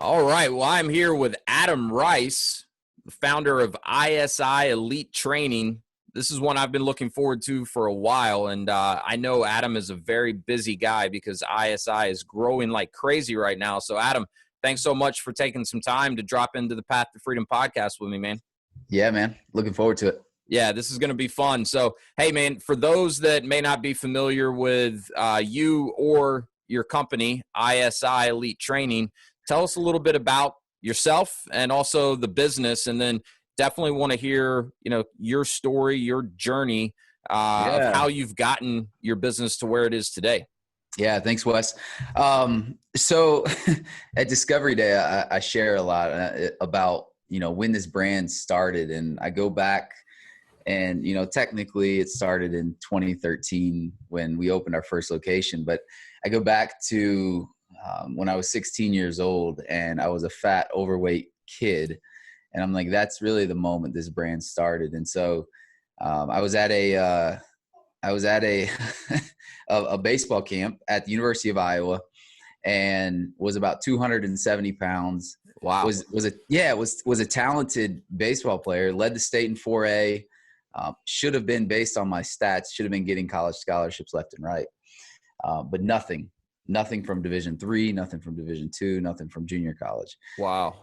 All right. Well, I'm here with Adam Rice, the founder of ISI Elite Training. This is one I've been looking forward to for a while. And I know Adam is a very busy guy because ISI is growing like crazy right now. So, Adam, thanks so much for taking some time to drop into the Path to Freedom podcast with me, man. Yeah, man. Looking forward to it. Yeah, this is going to be fun. So, hey, man, for those that may not be familiar with you or your company, ISI Elite Training, tell us a little bit about yourself and also the business, and then definitely want to hear, your story, your journey of how you've gotten your business to where it is today. Yeah, thanks, Wes. So at Discovery Day, I share a lot about, when this brand started, and I go back and, technically it started in 2013 when we opened our first location, but I go back to when I was 16 years old and I was a fat, overweight kid. And I'm like, that's really the moment this brand started. And so I was at a a baseball camp at the University of Iowa and was about 270 pounds. Wow. Was a talented baseball player, led the state in 4A, should have been, based on my stats, should have been getting college scholarships left and right. But nothing from Division III, nothing from Division II, nothing from junior college. Wow.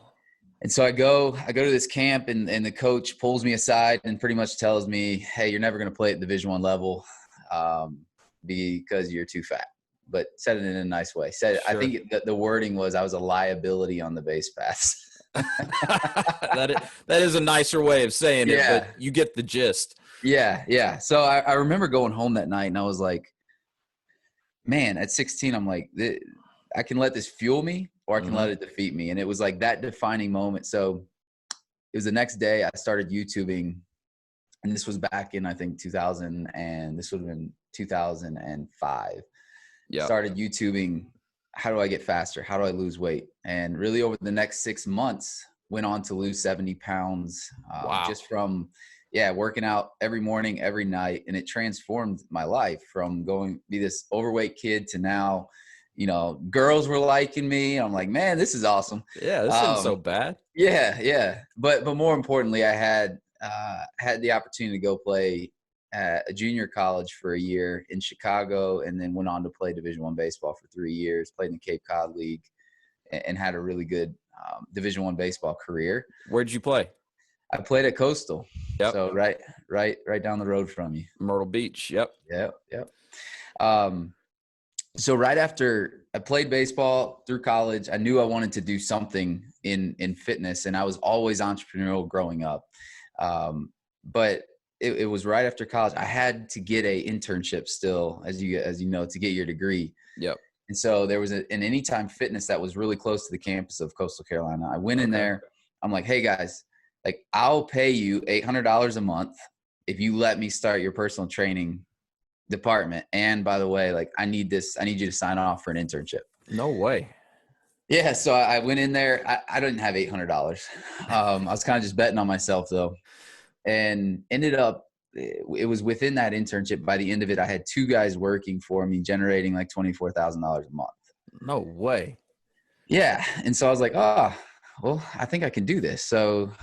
And so I go to this camp and the coach pulls me aside and pretty much tells me, hey, you're never going to play at Division I level because you're too fat. But said it in a nice way. Sure. I think the wording was I was a liability on the base paths. That is a nicer way of saying it, but you get the gist. Yeah. So I remember going home that night and I was like, man, at 16, I'm like, I can let this fuel me or I can let it defeat me. And it was like that defining moment. So it was the next day I started YouTubing, and this was back in, I think, 2000, and this would have been 2005. Yeah. Started YouTubing, how do I get faster? How do I lose weight? And really over the next 6 months, went on to lose 70 pounds just from working out every morning, every night. And it transformed my life from be this overweight kid to now, girls were liking me. I'm like, man, this is awesome. Yeah, this isn't so bad. Yeah. But more importantly, I had the opportunity to go play at a junior college for a year in Chicago, and then went on to play Division I baseball for 3 years, played in the Cape Cod League, and had a really good Division I baseball career. Where'd you play? I played at Coastal. Yep. So right down the road from you. Myrtle Beach. Yep. So right after I played baseball through college, I knew I wanted to do something in fitness, and I was always entrepreneurial growing up. But it was right after college. I had to get a internship still, as you know, to get your degree. Yep. And so there was an Anytime Fitness that was really close to the campus of Coastal Carolina. I went in there. I'm like, hey guys, like, I'll pay you $800 a month if you let me start your personal training department. And by the way, like, I need you to sign off for an internship. No way. Yeah. So I went in there. I didn't have $800. I was kind of just betting on myself though. And ended up, it was within that internship. By the end of it, I had 2 guys working for me, generating like $24,000 a month. No way. Yeah. And so I was like, well, I think I can do this. So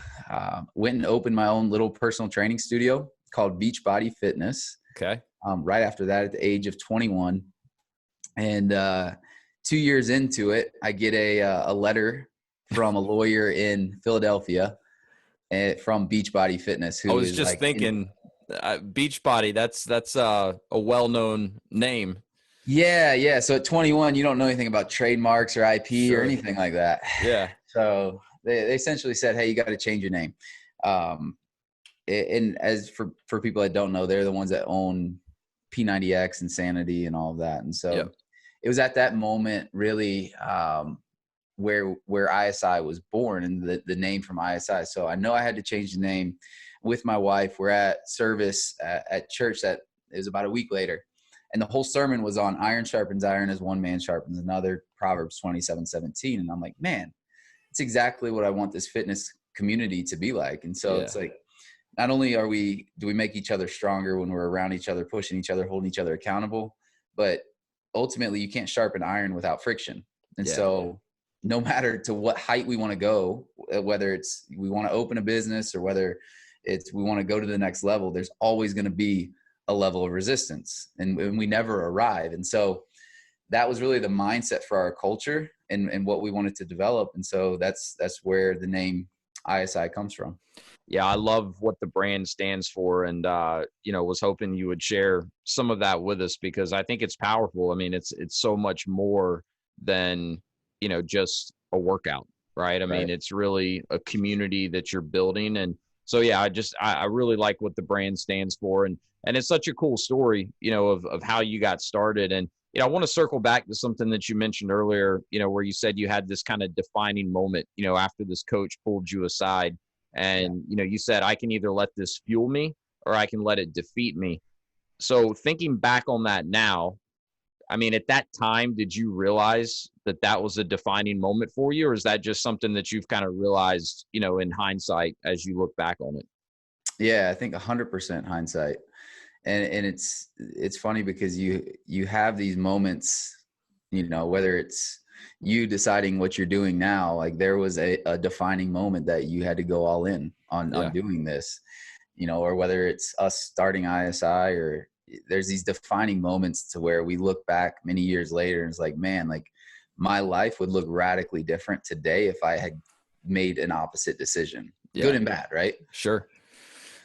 went and opened my own little personal training studio called Beachbody Fitness. Okay. Right after that, at the age of 21. And 2 years into it, I get a letter from a lawyer in Philadelphia from Beachbody Fitness. I was just thinking, Beachbody, that's a well-known name. Yeah. So at 21, you don't know anything about trademarks or IP or anything like that. Yeah. So they essentially said, hey, you got to change your name. And as for people that don't know, they're the ones that own P90X, Insanity, and all of that. And so it was at that moment really where ISI was born, and the name from ISI. So I know I had to change the name with my wife. We're at service at church that is about a week later. And the whole sermon was on iron sharpens iron as one man sharpens another, Proverbs 27:17. And I'm like, man, it's exactly what I want this fitness community to be like. And so it's like, not only do we make each other stronger when we're around each other, pushing each other, holding each other accountable, but ultimately you can't sharpen iron without friction. And so no matter to what height we want to go, whether it's we want to open a business or whether it's we want to go to the next level, there's always going to be a level of resistance, and we never arrive. And so that was really the mindset for our culture and what we wanted to develop. And so that's where the name ISI comes from. Yeah, I love what the brand stands for, and was hoping you would share some of that with us, because I think it's powerful. I mean, it's so much more than just a workout, right? I mean, it's really a community that you're building, and so yeah, I really like what the brand stands for, and it's such a cool story, of how you got started. And I want to circle back to something that you mentioned earlier, where you said you had this kind of defining moment, after this coach pulled you aside. And, you said, I can either let this fuel me or I can let it defeat me. So thinking back on that now, I mean, at that time, did you realize that that was a defining moment for you? Or is that just something that you've kind of realized, in hindsight as you look back on it? Yeah, I think 100% hindsight. And it's funny because you have these moments, whether it's you deciding what you're doing now, like there was a defining moment that you had to go all in on doing this, or whether it's us starting ISI, or there's these defining moments to where we look back many years later and it's like, man, like my life would look radically different today if I had made an opposite decision, good and bad, right? Sure.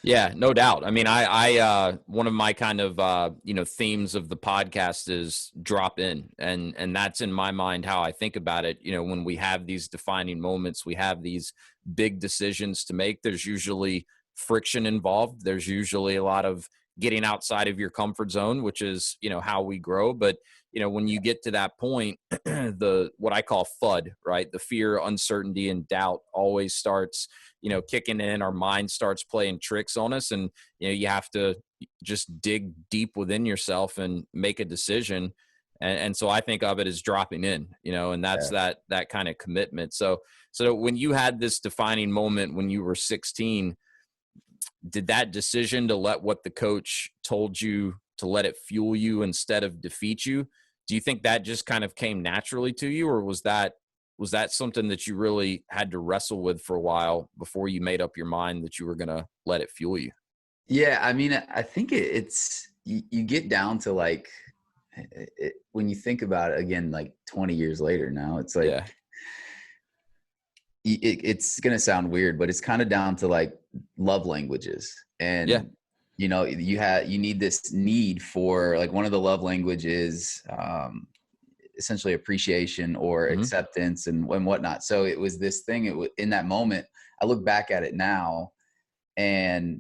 Yeah, no doubt. I mean, I one of my kind of, themes of the podcast is drop in, and that's in my mind how I think about it. When we have these defining moments, we have these big decisions to make. There's usually friction involved. There's usually a lot of getting outside of your comfort zone, which is, how we grow. But, when you get to that point, what I call FUD, right? The fear, uncertainty, and doubt always starts, kicking in. Our mind starts playing tricks on us, and, you have to just dig deep within yourself and make a decision. And so I think of it as dropping in, and that's that kind of commitment. So when you had this defining moment when you were 16, did that decision to let what the coach told you, to let it fuel you instead of defeat you, do you think that just kind of came naturally to you, or was that something that you really had to wrestle with for a while before you made up your mind that you were going to let it fuel you? Yeah, I mean, I think it's you get down to like when you think about it again, like 20 years later now, it's like it's going to sound weird, but it's kind of down to like love languages. And you need this need for, like, one of the love languages, essentially appreciation or acceptance and whatnot. So it was this thing, in that moment, I look back at it now, and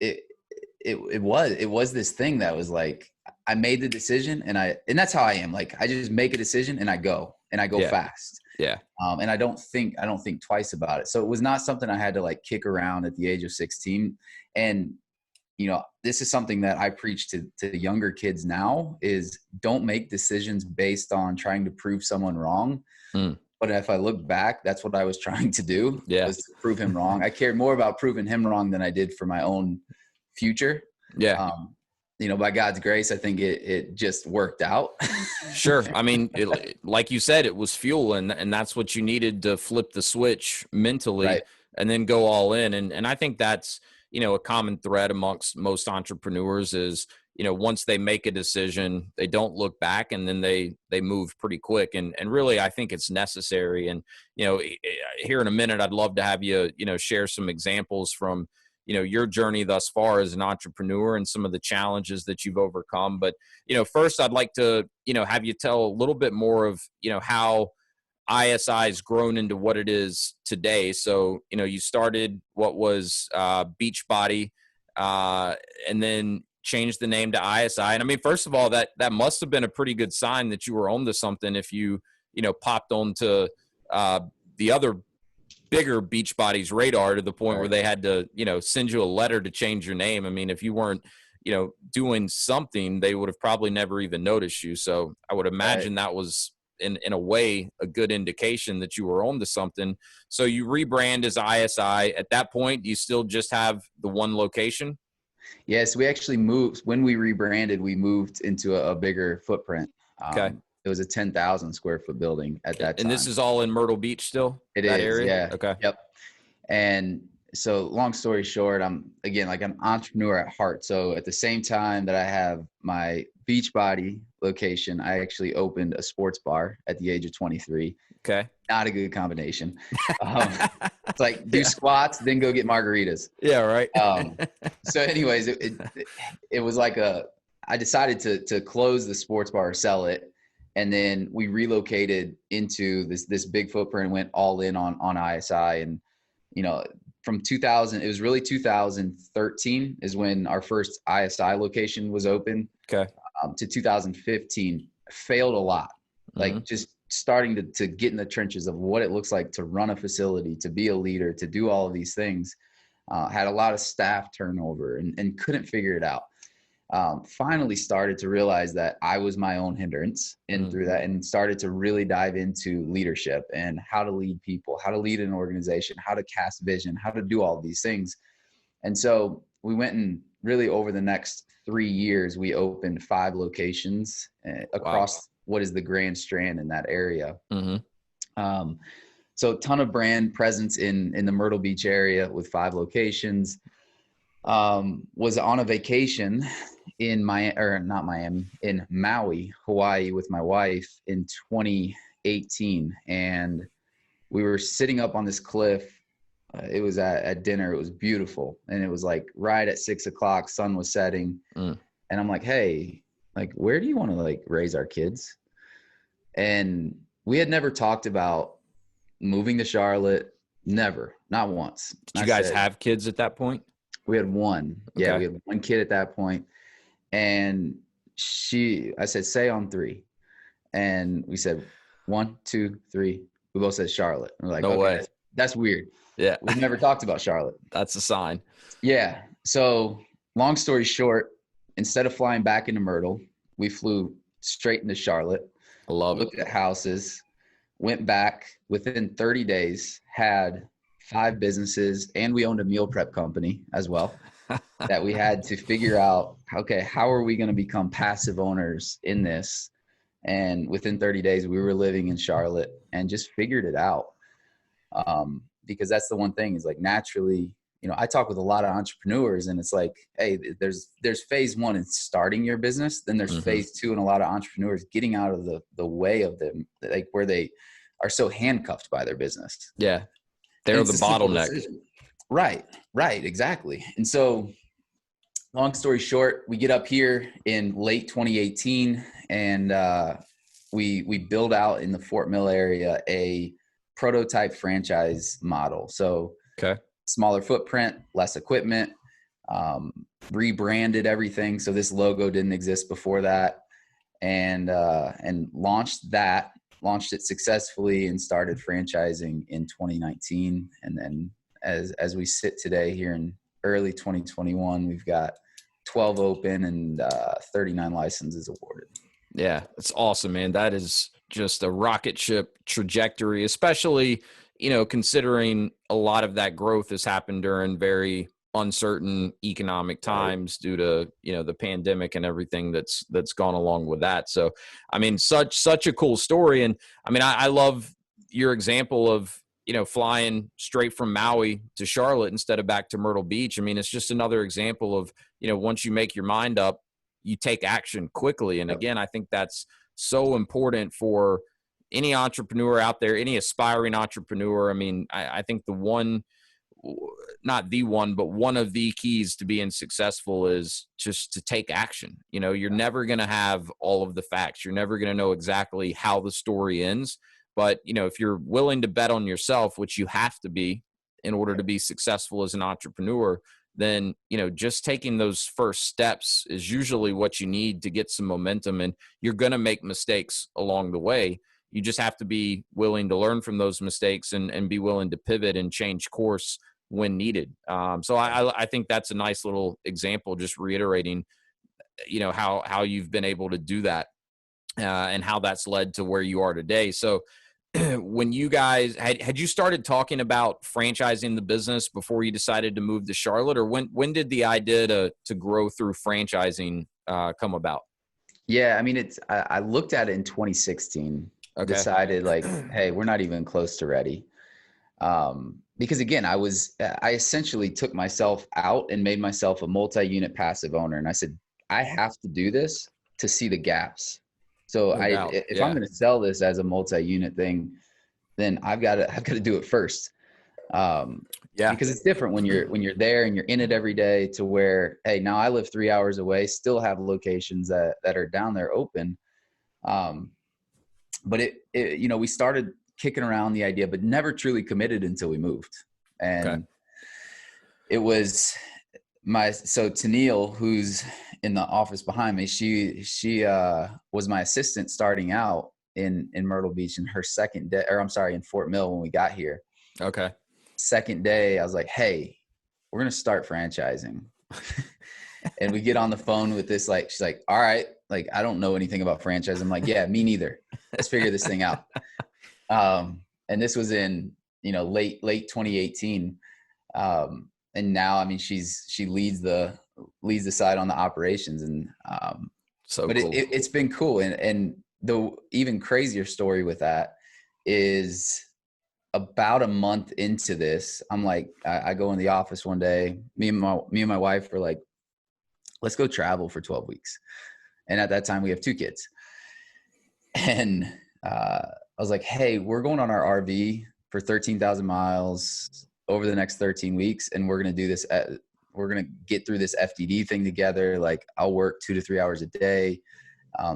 it was this thing that was like, I made the decision, and that's how I am. Like, I just make a decision and I go fast. Yeah. And I don't think twice about it. So it was not something I had to like kick around at the age of 16. And, this is something that I preach to the younger kids now, is don't make decisions based on trying to prove someone wrong. But if I look back, that's what I was trying to do, was to prove him wrong. I cared more about proving him wrong than I did for my own future. By God's grace, I think it just worked out. Sure. I mean, like you said, it was fuel, and that's what you needed to flip the switch mentally and then go all in. And I think that's, a common thread amongst most entrepreneurs is, once they make a decision, they don't look back, and then they move pretty quick. And really, I think it's necessary. And, here in a minute, I'd love to have you, share some examples from, your journey thus far as an entrepreneur and some of the challenges that you've overcome. But, first I'd like to, have you tell a little bit more of, how ISI has grown into what it is today. So, you started what was Beachbody, and then changed the name to ISI. And I mean, first of all, that must have been a pretty good sign that you were onto something if you, popped onto the other bigger Beachbody's radar to the point where they had to, send you a letter to change your name. I mean, if you weren't, doing something, they would have probably never even noticed you. So I would imagine that was in a way a good indication that you were on to something. So you rebrand as ISI. At that point, do you still just have the one location? Yes, we actually moved. When we rebranded, we moved into a bigger footprint. Okay. It was a 10,000 square foot building at that time. And this is all in Myrtle Beach still? It that is, area? yeah. Okay. Yep. And so long story short, I'm an entrepreneur at heart. So at the same time that I have my Beachbody location, I actually opened a sports bar at the age of 23. Okay. Not a good combination. It's like do squats, then go get margaritas. Yeah. Right. So anyways, it was like I decided to close the sports bar, sell it. And then we relocated into this big footprint and went all in on ISI. And, from 2000, it was really 2013 is when our first ISI location was open. Okay. To 2015, failed a lot. Like just starting to get in the trenches of what it looks like to run a facility, to be a leader, to do all of these things. Had a lot of staff turnover and couldn't figure it out. Finally started to realize that I was my own hindrance through that, and started to really dive into leadership and how to lead people, how to lead an organization, how to cast vision, how to do all these things. And so we went and really over the next 3 years, we opened 5 locations across what is the Grand Strand in that area. So a ton of brand presence in the Myrtle Beach area with 5 locations. Was on a vacation in in Maui, Hawaii with my wife in 2018. And we were sitting up on this cliff. It was at dinner. It was beautiful. And it was like right at 6 o'clock, sun was setting. And I'm like, hey, like, where do you want to like raise our kids? And we had never talked about moving to Charlotte. Never, not once. Did you guys have kids at that point? We had one. Okay. Yeah, we had one kid at that point. And I said, say on 3. And we said 1, 2, 3. We both said Charlotte. And we're like, no way. That's weird. Yeah. We've never talked about Charlotte. That's a sign. Yeah. So long story short, instead of flying back into Myrtle, we flew straight into Charlotte. I love it. Looked at houses, went back within 30 days, had 5 businesses, and we owned a meal prep company as well that we had to figure out, okay, how are we going to become passive owners in this? And within 30 days, we were living in Charlotte and just figured it out. Because that's the one thing is like naturally, I talk with a lot of entrepreneurs and it's like, hey, there's phase 1 in starting your business. Then there's phase 2 and a lot of entrepreneurs getting out of the way of them, like where they are so handcuffed by their business. Yeah. They're the bottleneck. Right. Exactly. And so long story short, we get up here in late 2018 and we build out in the Fort Mill area a prototype franchise model. So smaller footprint, less equipment, rebranded everything. So this logo didn't exist before that, and launched it successfully and started franchising in 2019. And then as we sit today here in early 2021, we've got 12 open and 39 licenses awarded. Yeah, it's awesome, man. That is just a rocket ship trajectory, especially, considering a lot of that growth has happened during very uncertain economic times due to, the pandemic and everything that's gone along with that. So, I mean, such a cool story. And I mean, I love your example of, flying straight from Maui to Charlotte instead of back to Myrtle Beach. I mean, it's just another example of, once you make your mind up, you take action quickly. And again, I think that's so important for any entrepreneur out there, any aspiring entrepreneur. I mean, I think not the one, but one of the keys to being successful is just to take action. You're never going to have all of the facts. You're never going to know exactly how the story ends. But, if you're willing to bet on yourself, which you have to be in order to be successful as an entrepreneur, then, just taking those first steps is usually what you need to get some momentum. And you're going to make mistakes along the way. You just have to be willing to learn from those mistakes and be willing to pivot and change course when needed. So I think that's a nice little example, just reiterating, how you've been able to do that and how that's led to where you are today. So when you guys had you started talking about franchising the business before you decided to move to Charlotte, or when did the idea to grow through franchising come about? Yeah. I mean, I looked at it in 2016, Okay. decided like, hey, we're not even close to ready. Because again, I essentially took myself out and made myself a multi-unit passive owner. And I said, I have to do this to see the gaps. So No doubt. if I'm Yeah. going to sell this as a multi-unit thing, then I've got to do it first. Um, Yeah. because it's different when you're there and you're in it every day to where, hey, now I live 3 hours away, still have locations that are down there open. Um, but we started kicking around the idea, but never truly committed until we moved. Okay. And it was so Tennille, who's in the office behind me, she was my assistant starting out in Myrtle Beach in her second day, or I'm sorry, in Fort Mill when we got here. Okay. Second day, I was like, hey, we're going to start franchising. And we get on the phone with this, like, she's like, all right, like, I don't know anything about franchise. I'm like, yeah, me neither. Let's figure this thing out. And this was in, late 2018. And now, I mean, she leads the side on the operations, and, So but cool. it's been cool. And the even crazier story with that is about a month into this, I'm like, I go in the office one day, me and my wife were like, let's go travel for 12 weeks. And at that time we have 2 kids. And I was like, hey, we're going on our RV for 13,000 miles over the next 13 weeks. And we're going to do this. We're going to get through this FDD thing together. Like, I'll work 2 to 3 hours a day.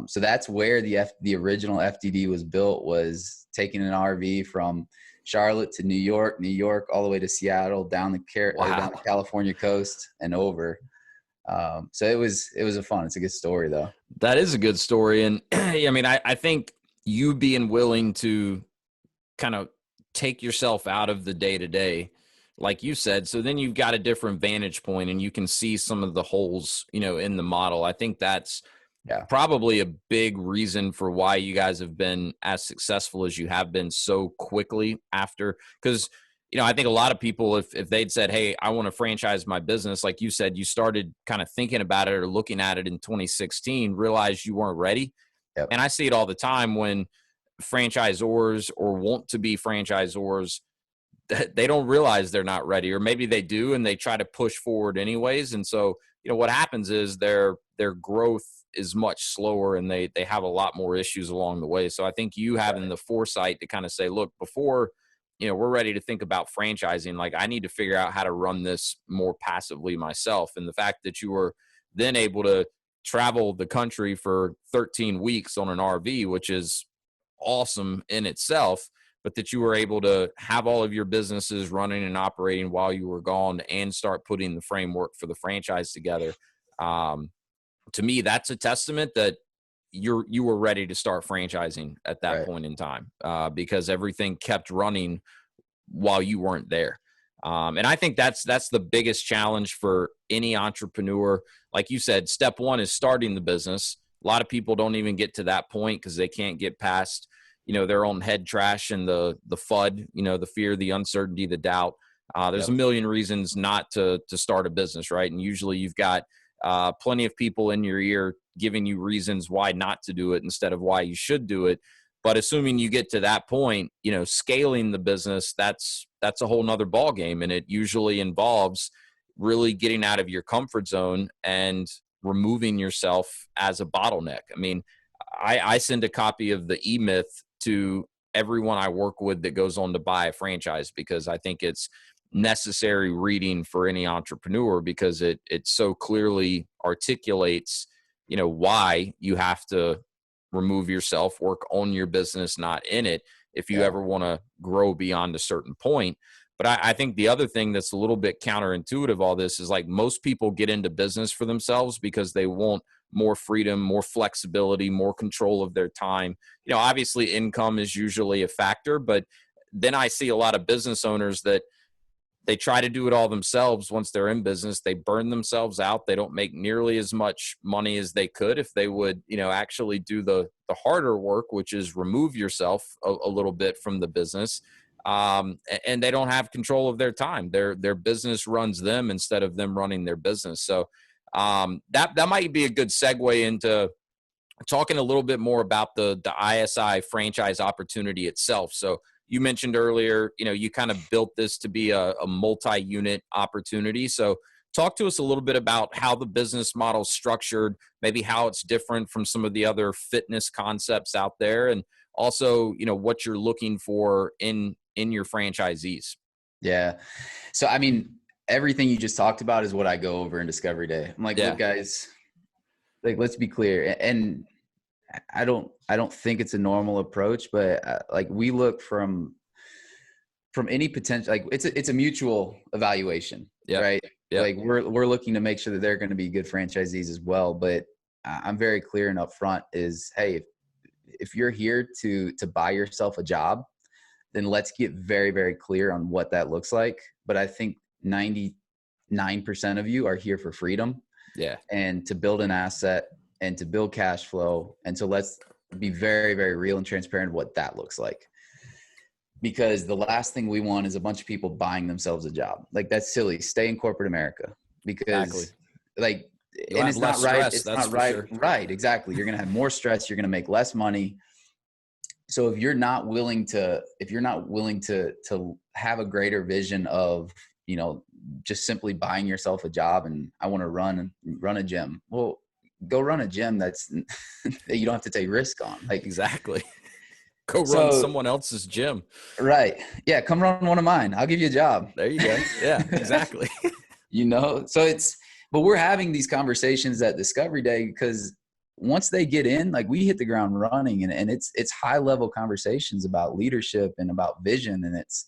So that's where the original FDD was built, was taking an RV from Charlotte to New York, all the way to Seattle, down the California coast and over. So it was it's a good story though. That is a good story. And I mean, I think you being willing to kind of take yourself out of the day to day, like you said, so then you've got a different vantage point and you can see some of the holes, in the model. I think that's probably a big reason for why you guys have been as successful as you have been so quickly after. Because, I think a lot of people, if they'd said, hey, I want to franchise my business, like you said, you started kind of thinking about it or looking at it in 2016, realized you weren't ready. Yep. And I see it all the time when franchisors or want to be franchisors, they don't realize they're not ready, or maybe they do and they try to push forward anyways. And so, what happens is their growth is much slower and they have a lot more issues along the way. So I think you having the foresight to kind of say, look, before, we're ready to think about franchising, like, I need to figure out how to run this more passively myself. And the fact that you were then able to travel the country for 13 weeks on an RV, which is awesome in itself, but that you were able to have all of your businesses running and operating while you were gone and start putting the framework for the franchise together. To me, that's a testament that you were ready to start franchising at that point in time, because everything kept running while you weren't there. And I think that's the biggest challenge for any entrepreneur. Like you said, step one is starting the business. A lot of people don't even get to that point because they can't get past, their own head trash and the FUD, the fear, the uncertainty, the doubt. There's a million reasons not to start a business, right? And usually you've got plenty of people in your ear giving you reasons why not to do it instead of why you should do it. But assuming you get to that point, scaling the business, that's a whole nother ball game. And it usually involves really getting out of your comfort zone and removing yourself as a bottleneck. I mean, I send a copy of the E-Myth to everyone I work with that goes on to buy a franchise, because I think it's necessary reading for any entrepreneur, because it so clearly articulates, why you have to remove yourself, work on your business, not in it, if you ever want to grow beyond a certain point. But I think the other thing that's a little bit counterintuitive, all this is, like, most people get into business for themselves because they want more freedom, more flexibility, more control of their time. Obviously income is usually a factor, but then I see a lot of business owners that they try to do it all themselves. Once they're in business, they burn themselves out. They don't make nearly as much money as they could if they would, actually do the harder work, which is remove yourself a little bit from the business. And they don't have control of their time. Their business runs them instead of them running their business. So that might be a good segue into talking a little bit more about the ISI franchise opportunity itself. So you mentioned earlier, you kind of built this to be a multi-unit opportunity. So talk to us a little bit about how the business model is structured, maybe how it's different from some of the other fitness concepts out there, and also, what you're looking for in your franchisees. Yeah. So, I mean, everything you just talked about is what I go over in Discovery Day. I'm like, Yeah. look, guys, like, let's be clear. And I don't think it's a normal approach, but like, we look from any potential, like, it's a mutual evaluation, Yep. right? Yep. Like, we're looking to make sure that they're going to be good franchisees as well. But I'm very clear and upfront is, hey, if you're here to buy yourself a job, then let's get very, very clear on what that looks like. But I think 99% of you are here for freedom. Yeah. And to build an asset and to build cash flow. And so let's be very, very real and transparent what that looks like. Because the last thing we want is a bunch of people buying themselves a job. Like, that's silly. Stay in corporate America, because Exactly. like, You'll and have it's less not right. stress, It's that's not for right. sure. Right. Exactly. You're going to have more stress. You're going to make less money. So if you're not willing to have a greater vision of, just simply buying yourself a job and I want to run a gym. Well, go run a gym that you don't have to take risk on. Like, exactly. Go run someone else's gym. Right. Yeah. Come run one of mine. I'll give you a job. There you go. Yeah, exactly. So but we're having these conversations at Discovery Day because once they get in, like, we hit the ground running, and it's high level conversations about leadership and about vision. And it's,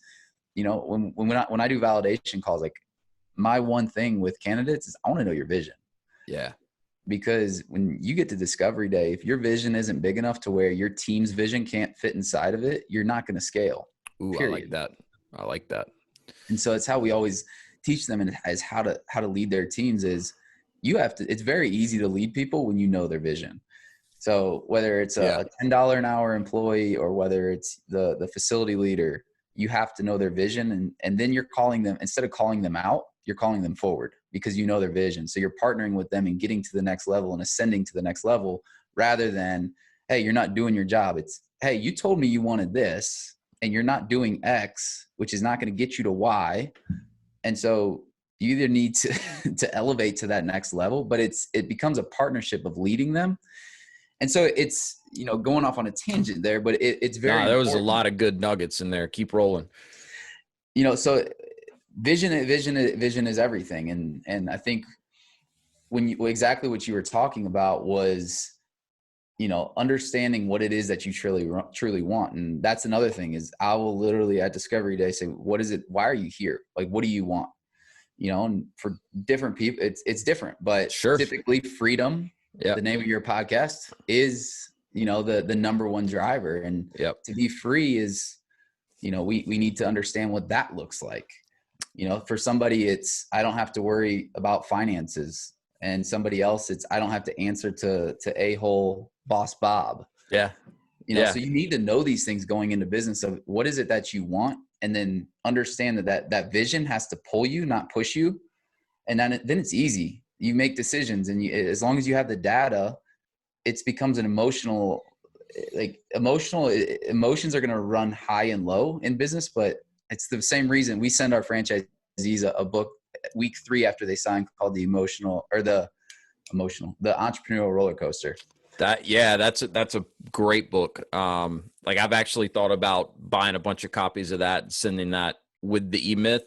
when I do validation calls, like, my one thing with candidates is I want to know your vision. Yeah. Because when you get to Discovery Day, if your vision isn't big enough to where your team's vision can't fit inside of it, you're not going to scale. Ooh, period. I like that. And so it's how we always teach them, and as how to lead their teams is it's very easy to lead people when you know their vision. So whether it's a $10 an hour employee or whether it's the facility leader, you have to know their vision. And then you're calling them, instead of calling them out, you're calling them forward because you know their vision. So you're partnering with them and getting to the next level and ascending to the next level, rather than, hey, you're not doing your job. It's, hey, you told me you wanted this and you're not doing X, which is not going to get you to Y. And so you either need to elevate to that next level, but it becomes a partnership of leading them. And so it's, going off on a tangent there, but it's very there was a lot of good nuggets in there. Keep rolling. So vision is everything. And I think exactly what you were talking about was, understanding what it is that you truly want. And that's another thing is I will literally at Discovery Day say, what is it? Why are you here? Like, what do you want? And for different people, it's different, but sure. Typically freedom, the name of your podcast, is, the number one driver. And to be free is, we need to understand what that looks like. For somebody, it's, I don't have to worry about finances, and somebody else, it's, I don't have to answer to a-hole boss Bob. Yeah. So you need to know these things going into business of what is it that you want, and then understand that vision has to pull you, not push you. And then it's easy. You make decisions, and as long as you have the data, it becomes an emotions are going to run high and low in business, but it's the same reason we send our franchisees a book week 3 after they sign called the Entrepreneurial Roller Coaster. That's a great book. Like, I've actually thought about buying a bunch of copies of that and sending that with the E-Myth.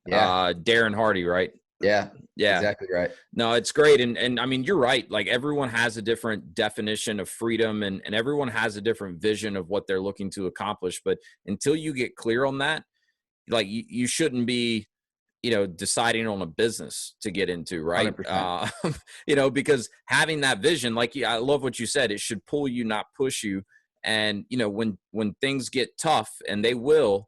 Darren Hardy, right? Yeah, exactly right. No, it's great. And I mean, you're right. Like, everyone has a different definition of freedom, and everyone has a different vision of what they're looking to accomplish. But until you get clear on that, like, you shouldn't be, deciding on a business to get into, right? Because having that vision, like, I love what you said, it should pull you, not push you. And, when things get tough, and they will,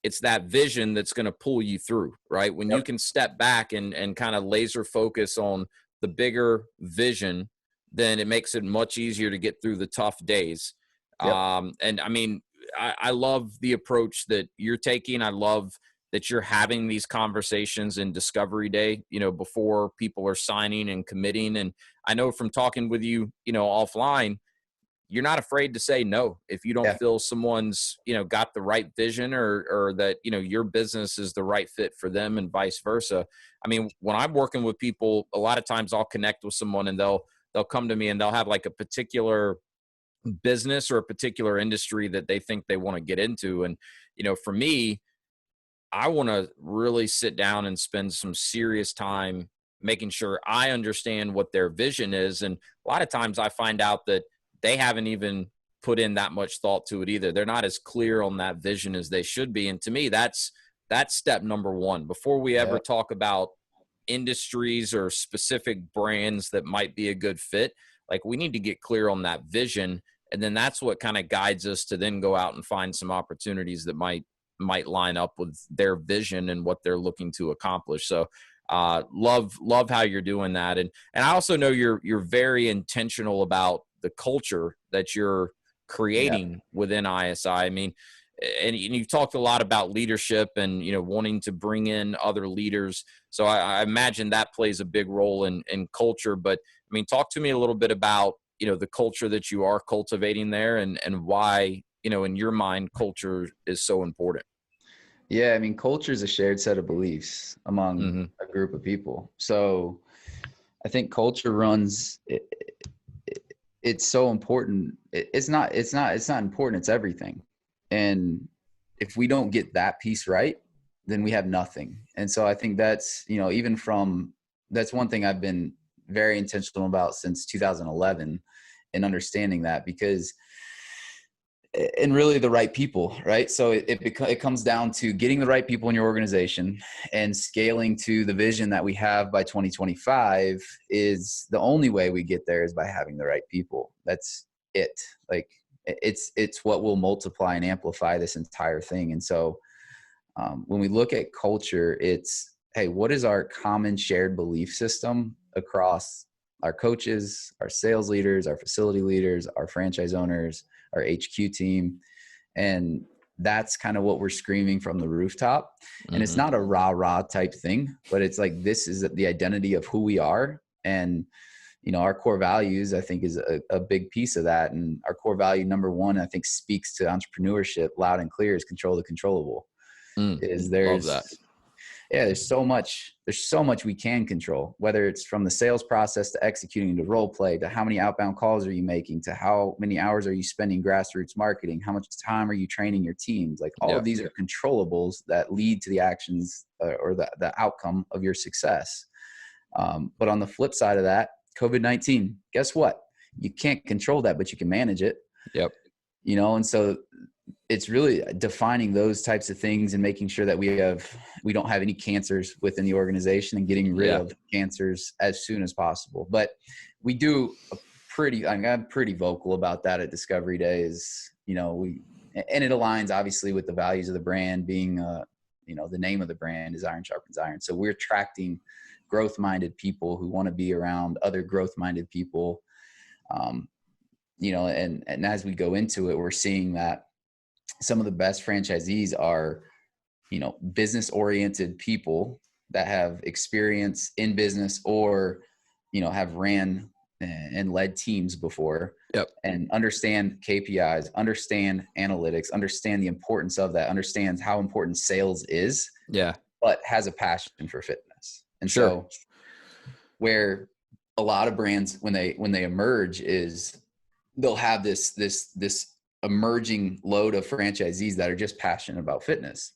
it's that vision that's going to pull you through, right? When you can step back and kind of laser focus on the bigger vision, then it makes it much easier to get through the tough days. And I mean, I love the approach that you're taking. I love that you're having these conversations in Discovery Day, before people are signing and committing. And I know from talking with you, offline, you're not afraid to say no if you don't Yeah. feel someone's, got the right vision or that, your business is the right fit for them and vice versa. I mean, when I'm working with people, a lot of times I'll connect with someone and they'll come to me and they'll have like a particular business or a particular industry that they think they want to get into. And, for me, I want to really sit down and spend some serious time making sure I understand what their vision is. And a lot of times I find out that they haven't even put in that much thought to it either. They're not as clear on that vision as they should be. And to me, that's step number one. Before we ever Yeah. talk about industries or specific brands that might be a good fit, like we need to get clear on that vision. And then that's what kind of guides us to then go out and find some opportunities that might line up with their vision and what they're looking to accomplish. So love how you're doing that. And I also know you're very intentional about the culture that you're creating within ISI. I mean, and you've talked a lot about leadership and, wanting to bring in other leaders. So I imagine that plays a big role in culture. But I mean, talk to me a little bit about, the culture that you are cultivating there and why, in your mind, culture is so important. Yeah. I mean, culture is a shared set of beliefs among Mm-hmm. a group of people. So I think culture runs, it's so important. It's not important. It's everything. And if we don't get that piece right, then we have nothing. And so I think that's, that's one thing I've been very intentional about since 2011 and understanding that, because and really the right people, right? So it comes down to getting the right people in your organization and scaling to the vision that we have by 2025 is the only way we get there is by having the right people. That's it. Like it's what will multiply and amplify this entire thing. And so when we look at culture, it's, hey, what is our common shared belief system across our coaches, our sales leaders, our facility leaders, our franchise owners, our HQ team. And that's kind of what we're screaming from the rooftop. And it's not a rah-rah type thing, but it's like, this is the identity of who we are. And, our core values, I think, is a big piece of that. And our core value, number one, I think speaks to entrepreneurship loud and clear, is control the controllable. Love that. Yeah, there's so much we can control, whether it's from the sales process to executing to role play, to how many outbound calls are you making, to how many hours are you spending grassroots marketing, how much time are you training your teams. Like all of these are controllables that lead to the actions or the outcome of your success. But on the flip side of that, COVID-19, guess what? You can't control that, but you can manage it. Yep. And so it's really defining those types of things and making sure that we don't have any cancers within the organization and getting rid of cancers as soon as possible. But we do I'm pretty vocal about that at Discovery Day is, and it aligns obviously with the values of the brand being, the name of the brand is Iron Sharpens Iron. So we're attracting growth-minded people who want to be around other growth-minded people. And as we go into it, we're seeing that some of the best franchisees are, business-oriented people that have experience in business or, have ran and led teams before. Yep. And understand KPIs, understand analytics, understand the importance of that, understands how important sales is. Yeah. But has a passion for fitness. And so where a lot of brands, when they emerge, is they'll have this emerging load of franchisees that are just passionate about fitness.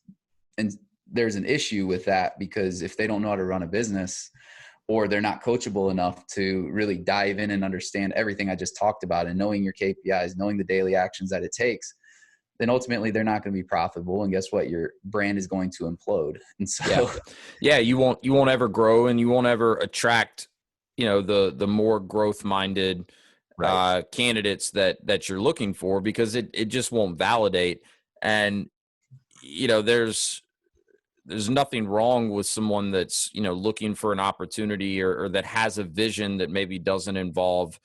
And there's an issue with that, because if they don't know how to run a business, or they're not coachable enough to really dive in and understand everything I just talked about and knowing your KPIs, knowing the daily actions that it takes, then ultimately they're not going to be profitable. And guess what? Your brand is going to implode. And so, you won't ever grow, and you won't ever attract, the more growth-minded candidates that you're looking for, because it just won't validate. And, there's nothing wrong with someone that's, looking for an opportunity or that has a vision that maybe doesn't involve,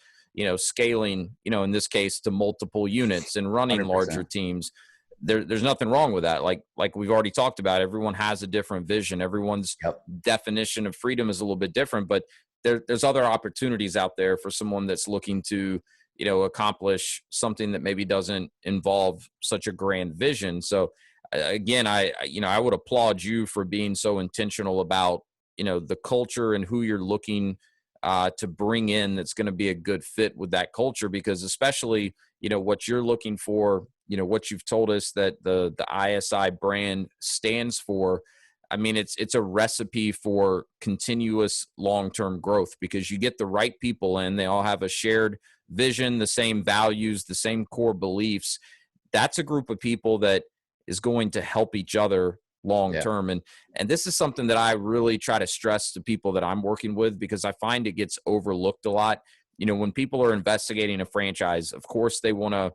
scaling, in this case to multiple units and running 100%. Larger teams. There's nothing wrong with that. Like we've already talked about, everyone has a different vision. Everyone's definition of freedom is a little bit different, but there's other opportunities out there for someone that's looking to, accomplish something that maybe doesn't involve such a grand vision. So again, I would applaud you for being so intentional about, the culture and who you're looking to bring in that's going to be a good fit with that culture, because especially, what you're looking for, what you've told us that the ISI brand stands for. I mean, it's a recipe for continuous long-term growth, because you get the right people in, they all have a shared vision, the same values, the same core beliefs. That's a group of people that is going to help each other long term. And this is something that I really try to stress to people that I'm working with, because I find it gets overlooked a lot. When people are investigating a franchise, of course they want to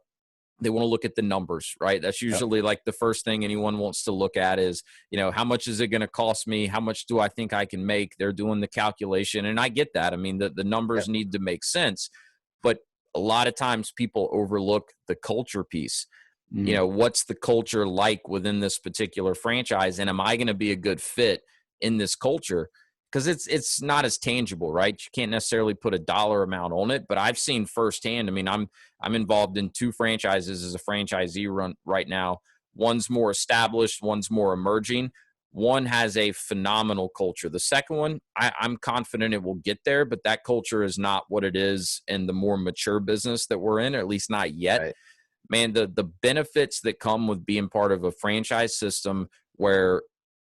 look at the numbers, right? That's usually like the first thing anyone wants to look at is, how much is it going to cost me? How much do I think I can make? They're doing the calculation. And I get that. I mean, the numbers need to make sense, but a lot of times people overlook the culture piece. What's the culture like within this particular franchise? And am I going to be a good fit in this culture? Because it's not as tangible, right? You can't necessarily put a dollar amount on it, but I've seen firsthand. I mean, I'm involved in 2 franchises as a franchisee run right now. One's more established, one's more emerging. One has a phenomenal culture. The second one, I'm confident it will get there, but that culture is not what it is in the more mature business that we're in, or at least not yet. Right. Man, the benefits that come with being part of a franchise system where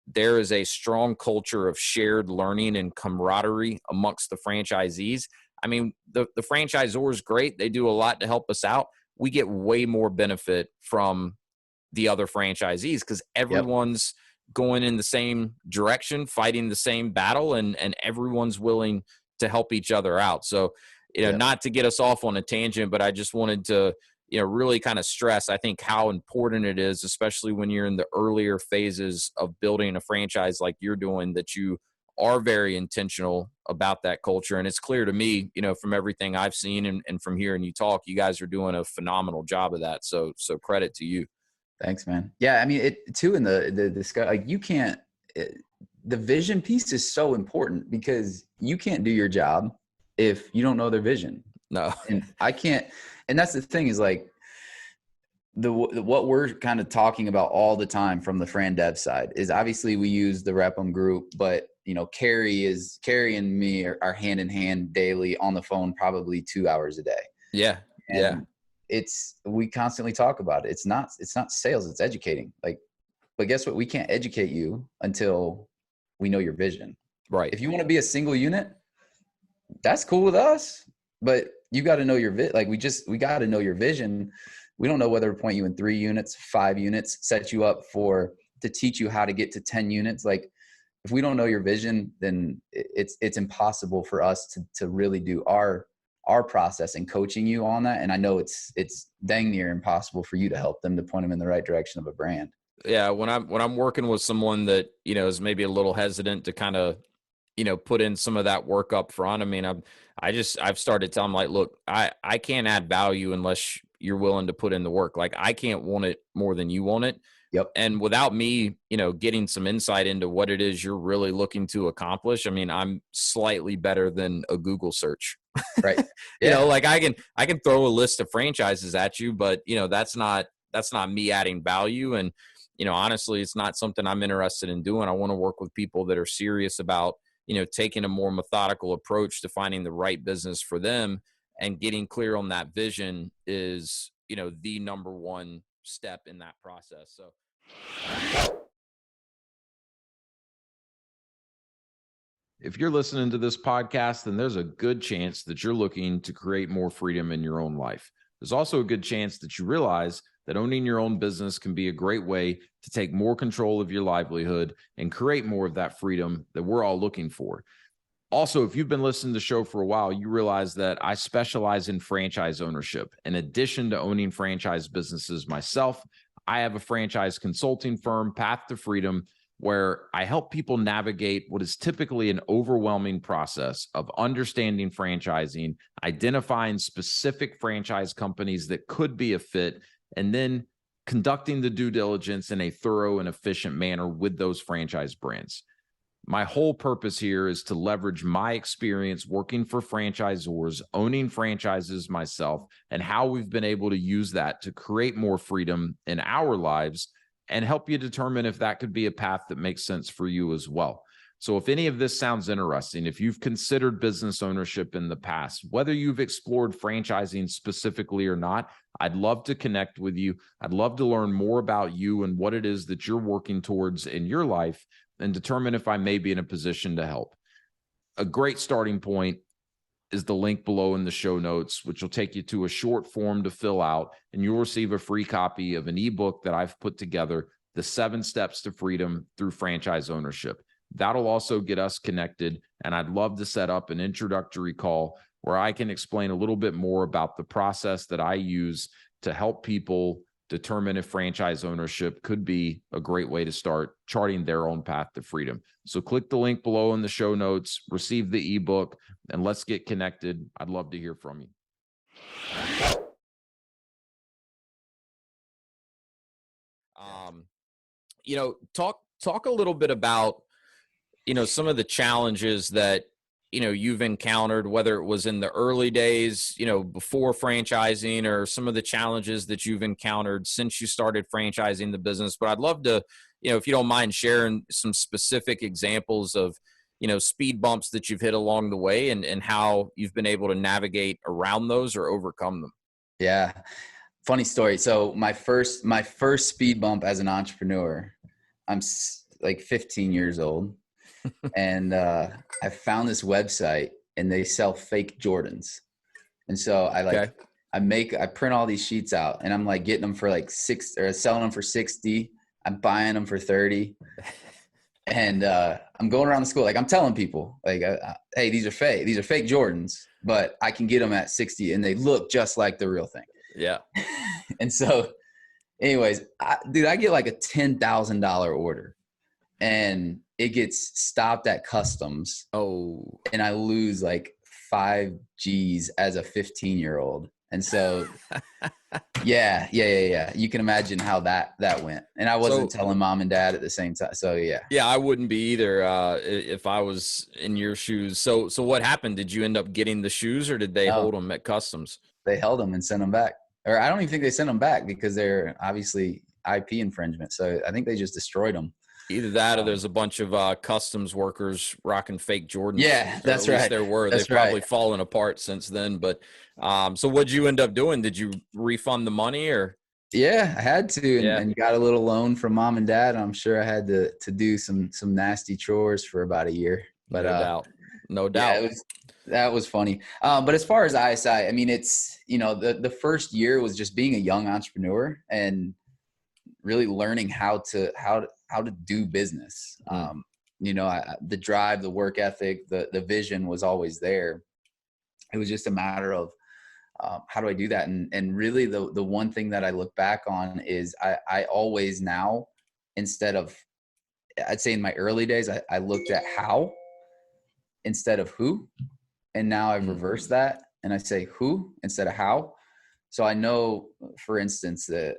there is a strong culture of shared learning and camaraderie amongst the franchisees. I mean, the franchisor is great. They do a lot to help us out. We get way more benefit from the other franchisees because everyone's going in the same direction, fighting the same battle, and everyone's willing to help each other out. So, not to get us off on a tangent, but I just wanted to, really kind of stress, I think, how important it is, especially when you're in the earlier phases of building a franchise like you're doing, that you are very intentional about that culture. And it's clear to me, from everything I've seen and from hearing you talk, you guys are doing a phenomenal job of that. So credit to you. Thanks, man. Yeah. I mean, it too, in the discuss, like you can't, the vision piece is so important because you can't do your job if you don't know their vision. No. And I can't, and that's the thing is like what we're kind of talking about all the time from the Fran Dev side is obviously we use the Rep'em group, but Carrie and me are hand in hand daily on the phone, probably 2 hours a day. Yeah. And we constantly talk about it. It's not sales, it's educating. But guess what? We can't educate you until we know your vision. Right. If you want to be a single unit, that's cool with us, but you got to know your we got to know your vision. We don't know whether to point you in 3 units, 5 units, set you up to teach you how to get to 10 units. Like if we don't know your vision, then it's impossible for us to really do our process and coaching you on that. And I know it's dang near impossible for you to help them to point them in the right direction of a brand. Yeah. When I'm working with someone that, is maybe a little hesitant to kind of, put in some of that work up front. I mean, I've started telling them, like, look, I can't add value unless you're willing to put in the work. Like I can't want it more than you want it. Yep. And without me, getting some insight into what it is you're really looking to accomplish, I mean, I'm slightly better than a Google search. Right. Yeah. Like I can throw a list of franchises at you, but that's not me adding value. And, honestly, it's not something I'm interested in doing. I want to work with people that are serious about, taking a more methodical approach to finding the right business for them, and getting clear on that vision is, the number one step in that process. So. If you're listening to this podcast, then there's a good chance that you're looking to create more freedom in your own life. There's also a good chance that you realize that owning your own business can be a great way to take more control of your livelihood and create more of that freedom that we're all looking for. Also, if you've been listening to the show for a while, you realize that I specialize in franchise ownership. In addition to owning franchise businesses myself, I have a franchise consulting firm, Path to Freedom, where I help people navigate what is typically an overwhelming process of understanding franchising, identifying specific franchise companies that could be a fit, and then conducting the due diligence in a thorough and efficient manner with those franchise brands. My whole purpose here is to leverage my experience working for franchisors, owning franchises myself, and how we've been able to use that to create more freedom in our lives and help you determine if that could be a path that makes sense for you as well. So if any of this sounds interesting, if you've considered business ownership in the past, whether you've explored franchising specifically or not, I'd love to connect with you. I'd love to learn more about you and what it is that you're working towards in your life and determine if I may be in a position to help. A great starting point is the link below in the show notes, which will take you to a short form to fill out, and you'll receive a free copy of an ebook that I've put together, The 7 Steps to Freedom Through Franchise Ownership. That'll also get us connected, and I'd love to set up an introductory call where I can explain a little bit more about the process that I use to help people determine if franchise ownership could be a great way to start charting their own path to freedom. So click the link below in the show notes, receive the ebook, and let's get connected. I'd love to hear from you. Talk a little bit about, some of the challenges that, you've encountered, whether it was in the early days, before franchising, or some of the challenges that you've encountered since you started franchising the business. But I'd love to, if you don't mind sharing some specific examples of, speed bumps that you've hit along the way and how you've been able to navigate around those or overcome them. Yeah. Funny story. So my first speed bump as an entrepreneur, I'm like 15 years old. And I found this website and they sell fake Jordans. And so I print all these sheets out and I'm like getting them for like selling them for 60. I'm buying them for 30. And I'm going around the school. Like I'm telling people like, hey, these are fake Jordans, but I can get them at 60 and they look just like the real thing. Yeah. And so anyways, I get like a $10,000 order and it gets stopped at customs. Oh, and I lose like 5 G's as a 15-year-old. And so, yeah. You can imagine how that went. And I wasn't telling mom and dad at the same time. So yeah. Yeah, I wouldn't be either if I was in your shoes. So what happened? Did you end up getting the shoes or did they hold them at customs? They held them and sent them back. Or I don't even think they sent them back because they're obviously IP infringement. So I think they just destroyed them. Either that or there's a bunch of customs workers rocking fake Jordans. Yeah, that's right. There were. They've probably fallen apart since then. But so what'd you end up doing? Did you refund the money or? Yeah, I had to and got a little loan from mom and dad. I'm sure I had to do some nasty chores for about a year. But no doubt. Yeah, that was funny. But as far as ISI, I mean, it's, the first year was just being a young entrepreneur and really learning how to do business. The drive, the work ethic, the vision was always there. It was just a matter of how do I do that? And really the one thing that I look back on is I always now, instead of, I'd say in my early days, I looked at how instead of who. And now I've reversed that and I say who instead of how. So I know, for instance, that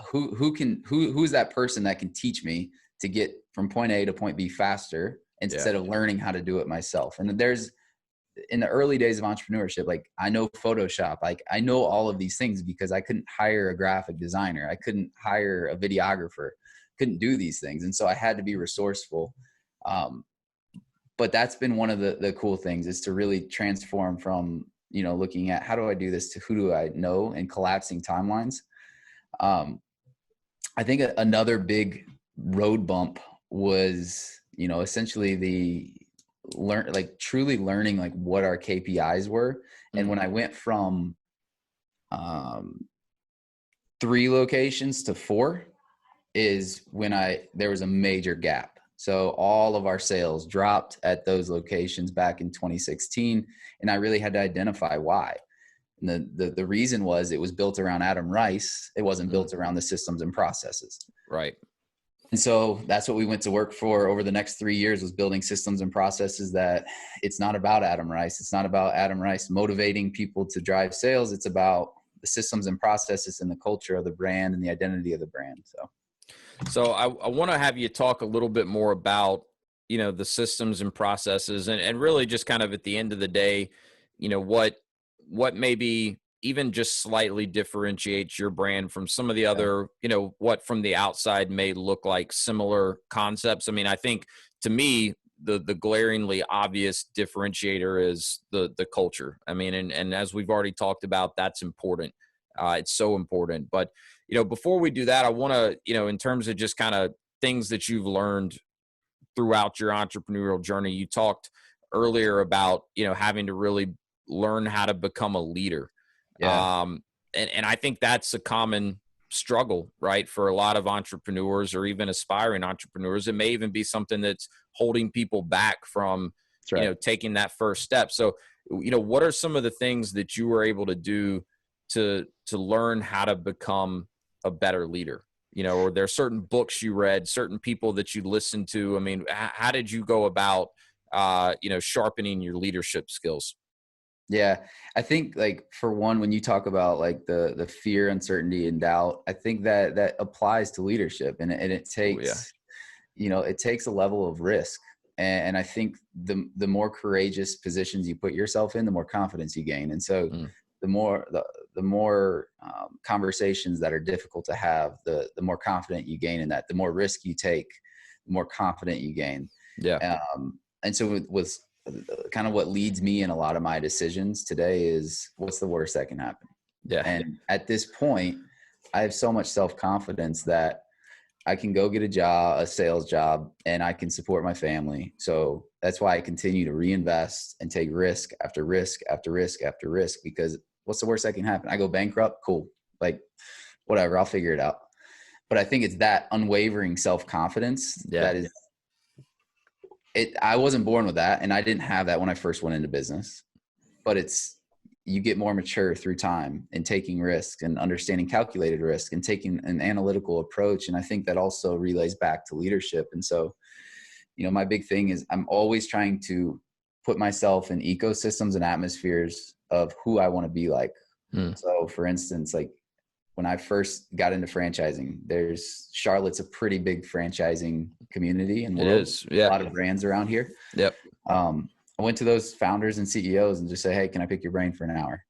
who's that person that can teach me to get from point A to point B faster instead of learning how to do it myself. And in the early days of entrepreneurship, like I know Photoshop, like I know all of these things because I couldn't hire a graphic designer. I couldn't hire a videographer, couldn't do these things. And so I had to be resourceful. But that's been one of the cool things, is to really transform from, looking at how do I do this to who do I know, and collapsing timelines. I think another big road bump was, essentially truly learning like what our KPIs were. And when I went from 3 locations to 4 is when there was a major gap. So all of our sales dropped at those locations back in 2016. And I really had to identify why. And the reason was it was built around Adam Rice. It wasn't built around the systems and processes. Right. And so that's what we went to work for over the next 3 years, was building systems and processes that it's not about Adam Rice. It's not about Adam Rice motivating people to drive sales. It's about the systems and processes and the culture of the brand and the identity of the brand. So I want to have you talk a little bit more about, the systems and processes, and really just kind of at the end of the day, what maybe even just slightly differentiates your brand from some of the Yeah. other, what from the outside may look like similar concepts. I mean, I think to me, the glaringly obvious differentiator is the culture. I mean, and as we've already talked about, that's important. It's so important. But, before we do that, I want to, in terms of just kind of things that you've learned throughout your entrepreneurial journey, you talked earlier about, having to really learn how to become a leader. Yeah. And I think that's a common struggle, right? For a lot of entrepreneurs or even aspiring entrepreneurs. It may even be something that's holding people back from, That's right. taking that first step. So, what are some of the things that you were able to do to learn how to become a better leader? Or there are certain books you read, certain people that you listened to. I mean, how did you go about, sharpening your leadership skills? Yeah. I think like for one, when you talk about like the fear, uncertainty and doubt, I think that applies to leadership, and it Oh yeah. takes, it takes a level of risk. And I think the more courageous positions you put yourself in, the more confidence you gain. And so Mm, the more conversations that are difficult to have, the more confident you gain in that. The more risk you take, the more confident you gain. yeah. And so with kind of what leads me in a lot of my decisions today is what's the worst that can happen. Yeah. And at this point, I have so much self-confidence that I can go get a sales job, and I can support my family. So that's why I continue to reinvest and take risk after risk after risk after risk, because what's the worst that can happen? I go bankrupt. Cool. Like whatever, I'll figure it out. But I think it's that unwavering self-confidence Yeah. that is it. I wasn't born with that, and I didn't have that when I first went into business, but you get more mature through time and taking risks and understanding calculated risk and taking an analytical approach. And I think that also relays back to leadership. And so, my big thing is I'm always trying to put myself in ecosystems and atmospheres of who I want to be like. Mm. So for instance, like when I first got into franchising, Charlotte's a pretty big franchising community and It world, is. a Yeah. lot of brands around here. Yep. I went to those founders and CEOs and just say, hey, can I pick your brain for an hour?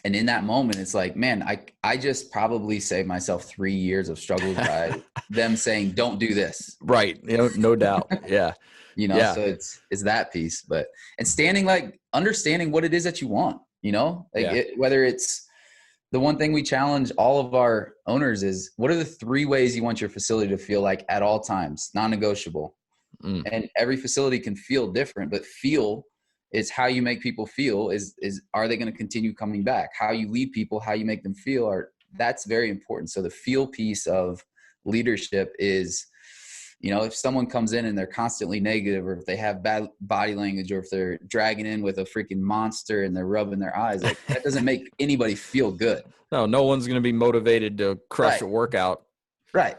And in that moment, it's like, man, I just probably saved myself 3 years of struggles by them saying, don't do this. Right. No doubt. Yeah. Yeah. So it's that piece, and understanding what it is that you want, Yeah. whether it's the one thing we challenge all of our owners is, what are the 3 ways you want your facility to feel like at all times, non-negotiable? Mm. And every facility can feel different, but feel is how you make people feel is are they going to continue coming back? How you lead people, how you make them feel, that's very important. So the feel piece of leadership is, if someone comes in and they're constantly negative, or if they have bad body language, or if they're dragging in with a freaking monster and they're rubbing their eyes, like that doesn't make anybody feel good. No one's going to be motivated to crush Right. a workout. Right.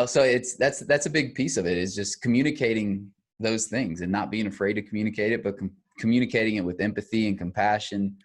So that's a big piece of it, is just communicating those things and not being afraid to communicate it, but communicating it with empathy and compassion.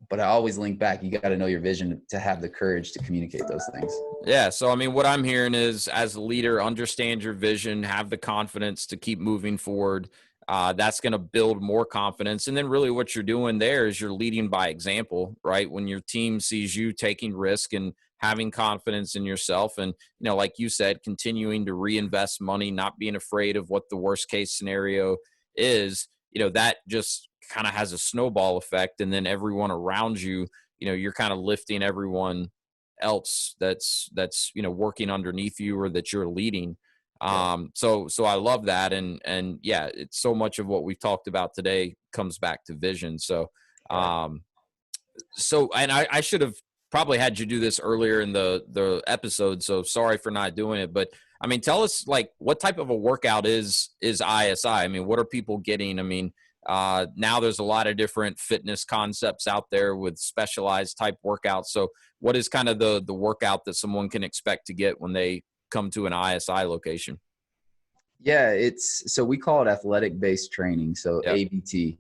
But I always link back. You got to know your vision to have the courage to communicate those things. Yeah. So, I mean, what I'm hearing is, as a leader, understand your vision, have the confidence to keep moving forward. That's going to build more confidence. And then really what you're doing there is you're leading by example, right? When your team sees you taking risk and having confidence in yourself, and, like you said, continuing to reinvest money, not being afraid of what the worst case scenario is, that just kind of has a snowball effect. And then everyone around you, you're kind of lifting everyone else that's working underneath you or that you're leading. So I love that. And yeah, it's so much of what we've talked about today comes back to vision. So, and I should have probably had you do this earlier in the episode, so sorry for not doing it. But I mean, tell us, like, what type of a workout is ISI? I mean, what are people getting? I mean, now there's a lot of different fitness concepts out there with specialized type workouts. So what is kind of the workout that someone can expect to get when they come to an ISI location? Yeah, so we call it athletic based training. So Yep. ABT,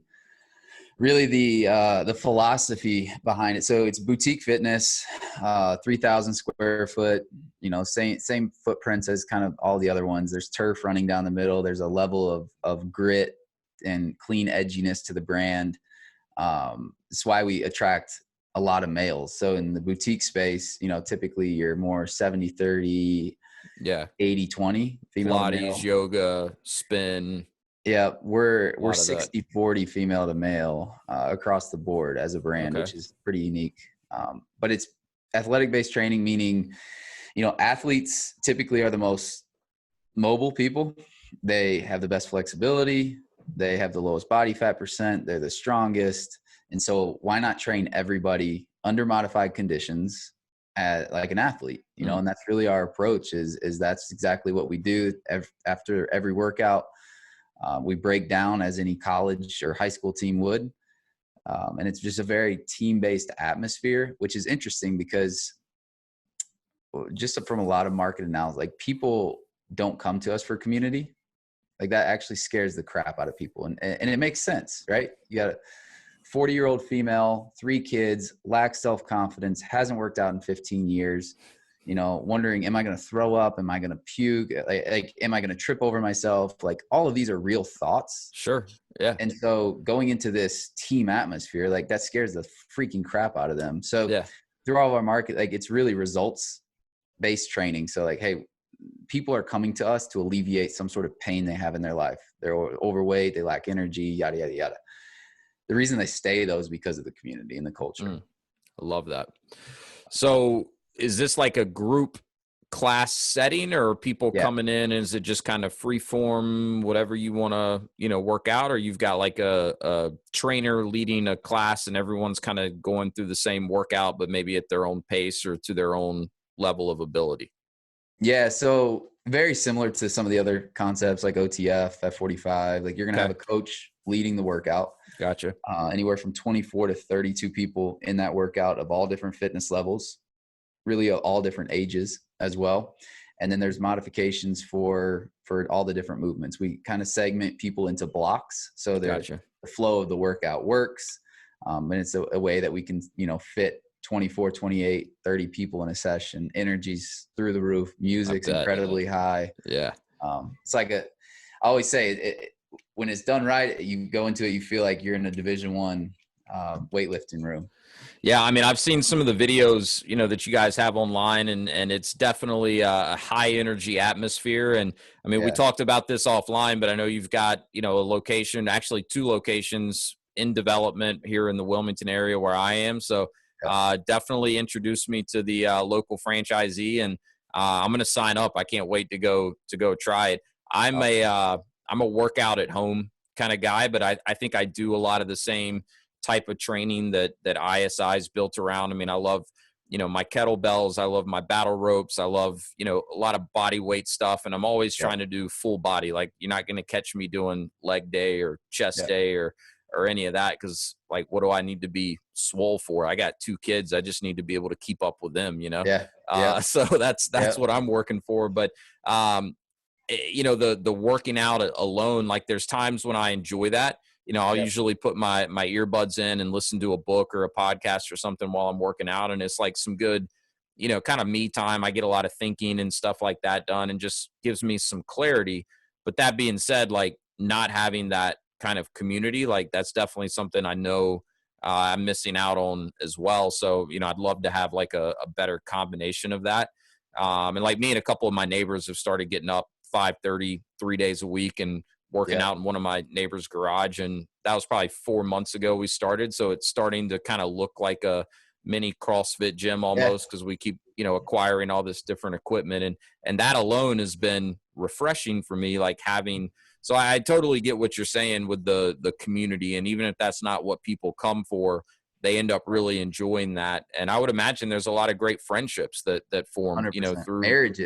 really the philosophy behind it. So it's boutique fitness, 3,000 square foot, you know, same footprints as kind of all the other ones. There's turf running down the middle. There's a level of grit and clean edginess to the brand. It's why we attract a lot of males. So in the boutique space, you know, typically you're more 70-30, 80-20 female to male. Pilates, yoga, spin. Yeah, we're 60-40 female to male across the board as a brand, which is pretty unique. But it's athletic-based training, meaning, you know, athletes typically are the most mobile people. They have the best flexibility. They have the lowest body fat percent. They're the strongest. And so why not train everybody under modified conditions like an athlete, you know? And that's really our approach is that's exactly what we do after every workout. We break down as any college or high school team would. And it's just a very team-based atmosphere, which is interesting because just from a lot of market analysis, like people don't come to us for community. Like that actually scares the crap out of people. And it makes sense, right? You got a 40-year-old female, 3 kids, lacks self-confidence, hasn't worked out in 15 years, you know, wondering, am I going to throw up? Am I going to puke? Like, am I going to trip over myself? Like all of these are real thoughts. Sure. Yeah. And so going into this team atmosphere, like that scares the freaking crap out of them. So through all of our market, like it's really results-based training. So like, hey, people are coming to us to alleviate some sort of pain they have in their life. They're overweight, they lack energy, yada, yada, yada. The reason they stay though is because of the community and the culture. I love that. So is this like a group class setting, or are people coming in? Is it just kind of free form, whatever you want to, you know, work out, or you've got like a trainer leading a class and everyone's kind of going through the same workout, but maybe at their own pace or to their own level of ability? Yeah. So very similar to some of the other concepts like OTF, F45, like you're going to have a coach leading the workout. Gotcha. Anywhere from 24 to 32 people in that workout of all different fitness levels, really all different ages as well. And then there's modifications for all the different movements. We kind of segment people into blocks. So the flow of the workout works. And it's a way that we can, you know, fit 24, 28, 30 people in a session. Energy's through the roof. Music's incredibly high. Yeah. It's like I always say when it's done right, you go into it, you feel like you're in a Division I weightlifting room. Yeah. I mean, I've seen some of the videos, you know, that you guys have online, and it's definitely a high energy atmosphere. And I mean, we talked about this offline, but I know you've got, you know, a location, actually 2 locations in development here in the Wilmington area where I am. So definitely introduce me to the local franchisee, and I'm going to sign up. I can't wait to go try it. I'm a workout at home kind of guy, but I think I do a lot of the same type of training that ISI is built around. I mean, I love, you know, my kettlebells. I love my battle ropes. I love, you know, a lot of body weight stuff. And I'm always trying to do full body. Like you're not going to catch me doing leg day or chest day or any of that. Cause like, what do I need to be swole for? I got 2 kids. I just need to be able to keep up with them, you know? So that's what I'm working for. But, you know, the working out alone, like there's times when I enjoy that. You know, I'll usually put my earbuds in and listen to a book or a podcast or something while I'm working out. And it's like some good, you know, kind of me time. I get a lot of thinking and stuff like that done, and just gives me some clarity. But that being said, like not having that kind of community, like that's definitely something I know I'm missing out on as well. So, you know, I'd love to have like a better combination of that. And like me and a couple of my neighbors have started getting up 5:30, 3 days a week and working out in one of my neighbor's garage. And that was probably 4 months ago we started. So it's starting to kind of look like a mini CrossFit gym almost, because we keep, you know, acquiring all this different equipment. And that alone has been refreshing for me, like having, so I totally get what you're saying with the community. And even if that's not what people come for, they end up really enjoying that. And I would imagine there's a lot of great friendships that form, 100%. you know, through marriage.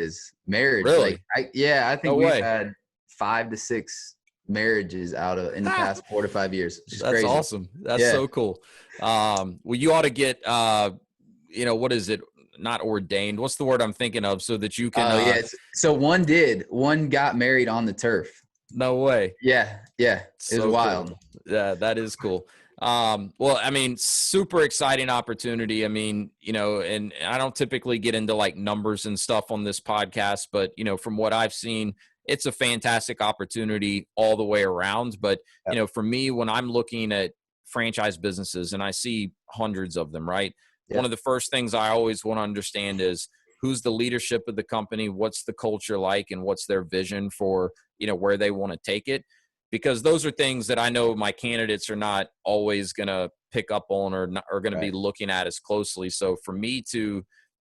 Really? Like, I think we've had 5 to 6 marriages in the past 4 to 5 years. That's crazy. Awesome. That's so cool. Well, you ought to get, you know, what is it? Not ordained. What's the word I'm thinking of? So that you can. So one got married on the turf. No way. Yeah. It was wild. Cool. Yeah, that is cool. Well, I mean, super exciting opportunity. I mean, and I don't typically get into like numbers and stuff on this podcast, but from what I've seen, it's a fantastic opportunity all the way around. But, Yep. for me, when I'm looking at franchise businesses and I see hundreds of them, right? One Yep. of the first things I always want to understand is who's the leadership of the company, what's the culture like, and what's their vision for, where they want to take it, because those are things that I know my candidates are not always going to pick up on or going to be Right. looking at as closely. So for me to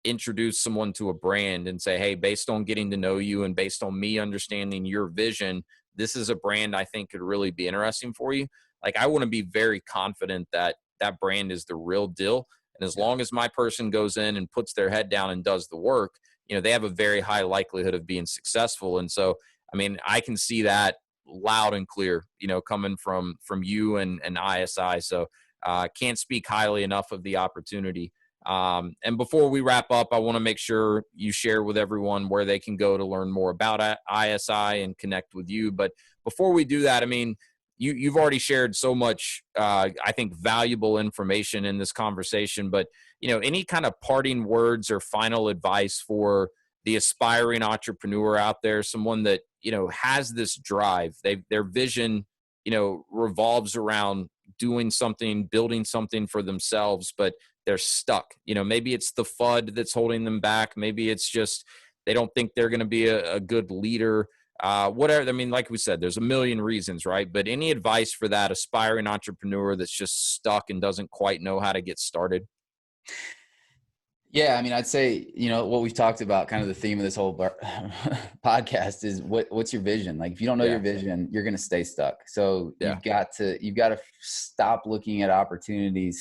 introduce someone to a brand and say, hey, based on getting to know you and based on me understanding your vision, this is a brand I think could really be interesting for you. Like, I want to be very confident that that brand is the real deal. And as Yeah. long as my person goes in and puts their head down and does the work, they have a very high likelihood of being successful. And so, I mean, I can see that loud and clear, coming from you and ISI. So can't speak highly enough of the opportunity. And before we wrap up, I want to make sure you share with everyone where they can go to learn more about ISI and connect with you. But before we do that, I mean, you've already shared so much, I think, valuable information in this conversation. But, any kind of parting words or final advice for the aspiring entrepreneur out there, someone that, has this drive, their vision, revolves around doing something, building something for themselves, but they're stuck. Maybe it's the FUD that's holding them back. Maybe it's just they don't think they're going to be a good leader. Whatever. I mean, like we said, there's a million reasons, right? But any advice for that aspiring entrepreneur that's just stuck and doesn't quite know how to get started? Yeah, I mean, I'd say, what we've talked about, kind of the theme of this whole podcast is what's your vision? Like, if you don't know Yeah. your vision, you're going to stay stuck. So Yeah. you've got to stop looking at opportunities,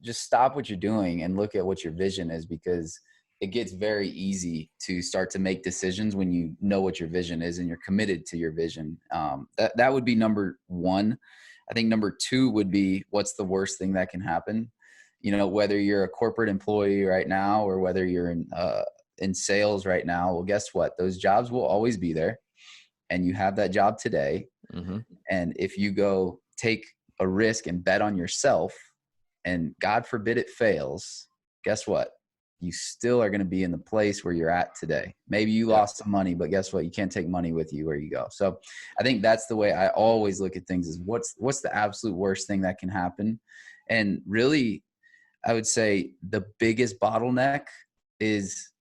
just stop what you're doing and look at what your vision is, because it gets very easy to start to make decisions when you know what your vision is and you're committed to your vision. That would be number one. I think number two would be, what's the worst thing that can happen? Whether you're a corporate employee right now or whether you're in sales right now, well, guess what? Those jobs will always be there, and you have that job today. Mm-hmm. And if you go take a risk and bet on yourself, and God forbid it fails, guess what? You still are going to be in the place where you're at today. Maybe you lost some money, but guess what? You can't take money with you where you go. So I think that's the way I always look at things, is what's the absolute worst thing that can happen? And really, I would say the biggest bottleneck is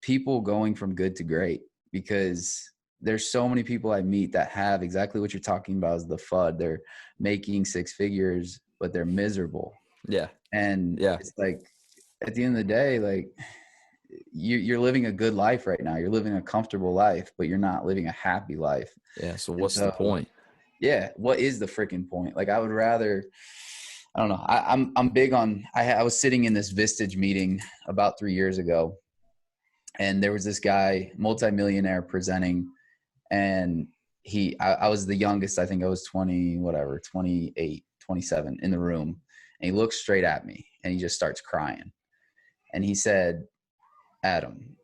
people going from good to great, because there's so many people I meet that have exactly what you're talking about, is the FUD. They're making six figures, but they're miserable. Yeah. And Yeah. it's like, at the end of the day, like, you're living a good life right now. You're living a comfortable life, but you're not living a happy life. Yeah. So what's the point? Yeah. What is the freaking point? Like, I would rather, I don't know. I'm big on, I was sitting in this Vistage meeting about 3 years ago, and there was this guy, multimillionaire, presenting, and I was the youngest. I think I was 28, 27 in the room. And he looks straight at me and he just starts crying. And he said, Adam,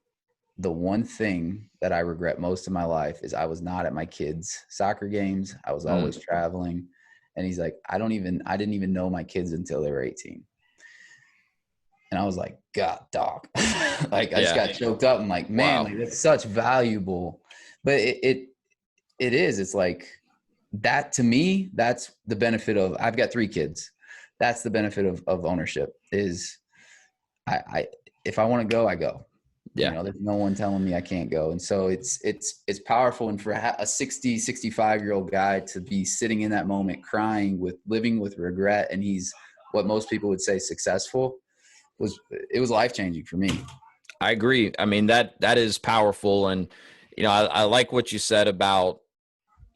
the one thing that I regret most in my life is I was not at my kids' soccer games. I was always traveling. And he's like, I didn't even know my kids until they were 18. And I was like, God, dog. Like, I just got choked up. I'm like, man, like, that's such valuable. But it is. It's like, that to me, that's the benefit of, I've got 3 kids. That's the benefit of ownership, is I if I want to go, I go. Yeah. There's no one telling me I can't go. And so it's powerful. And for a 60, 65-year-old guy to be sitting in that moment crying, living with regret, and he's what most people would say successful, was life-changing for me. I agree. I mean, that is powerful. And, I like what you said about,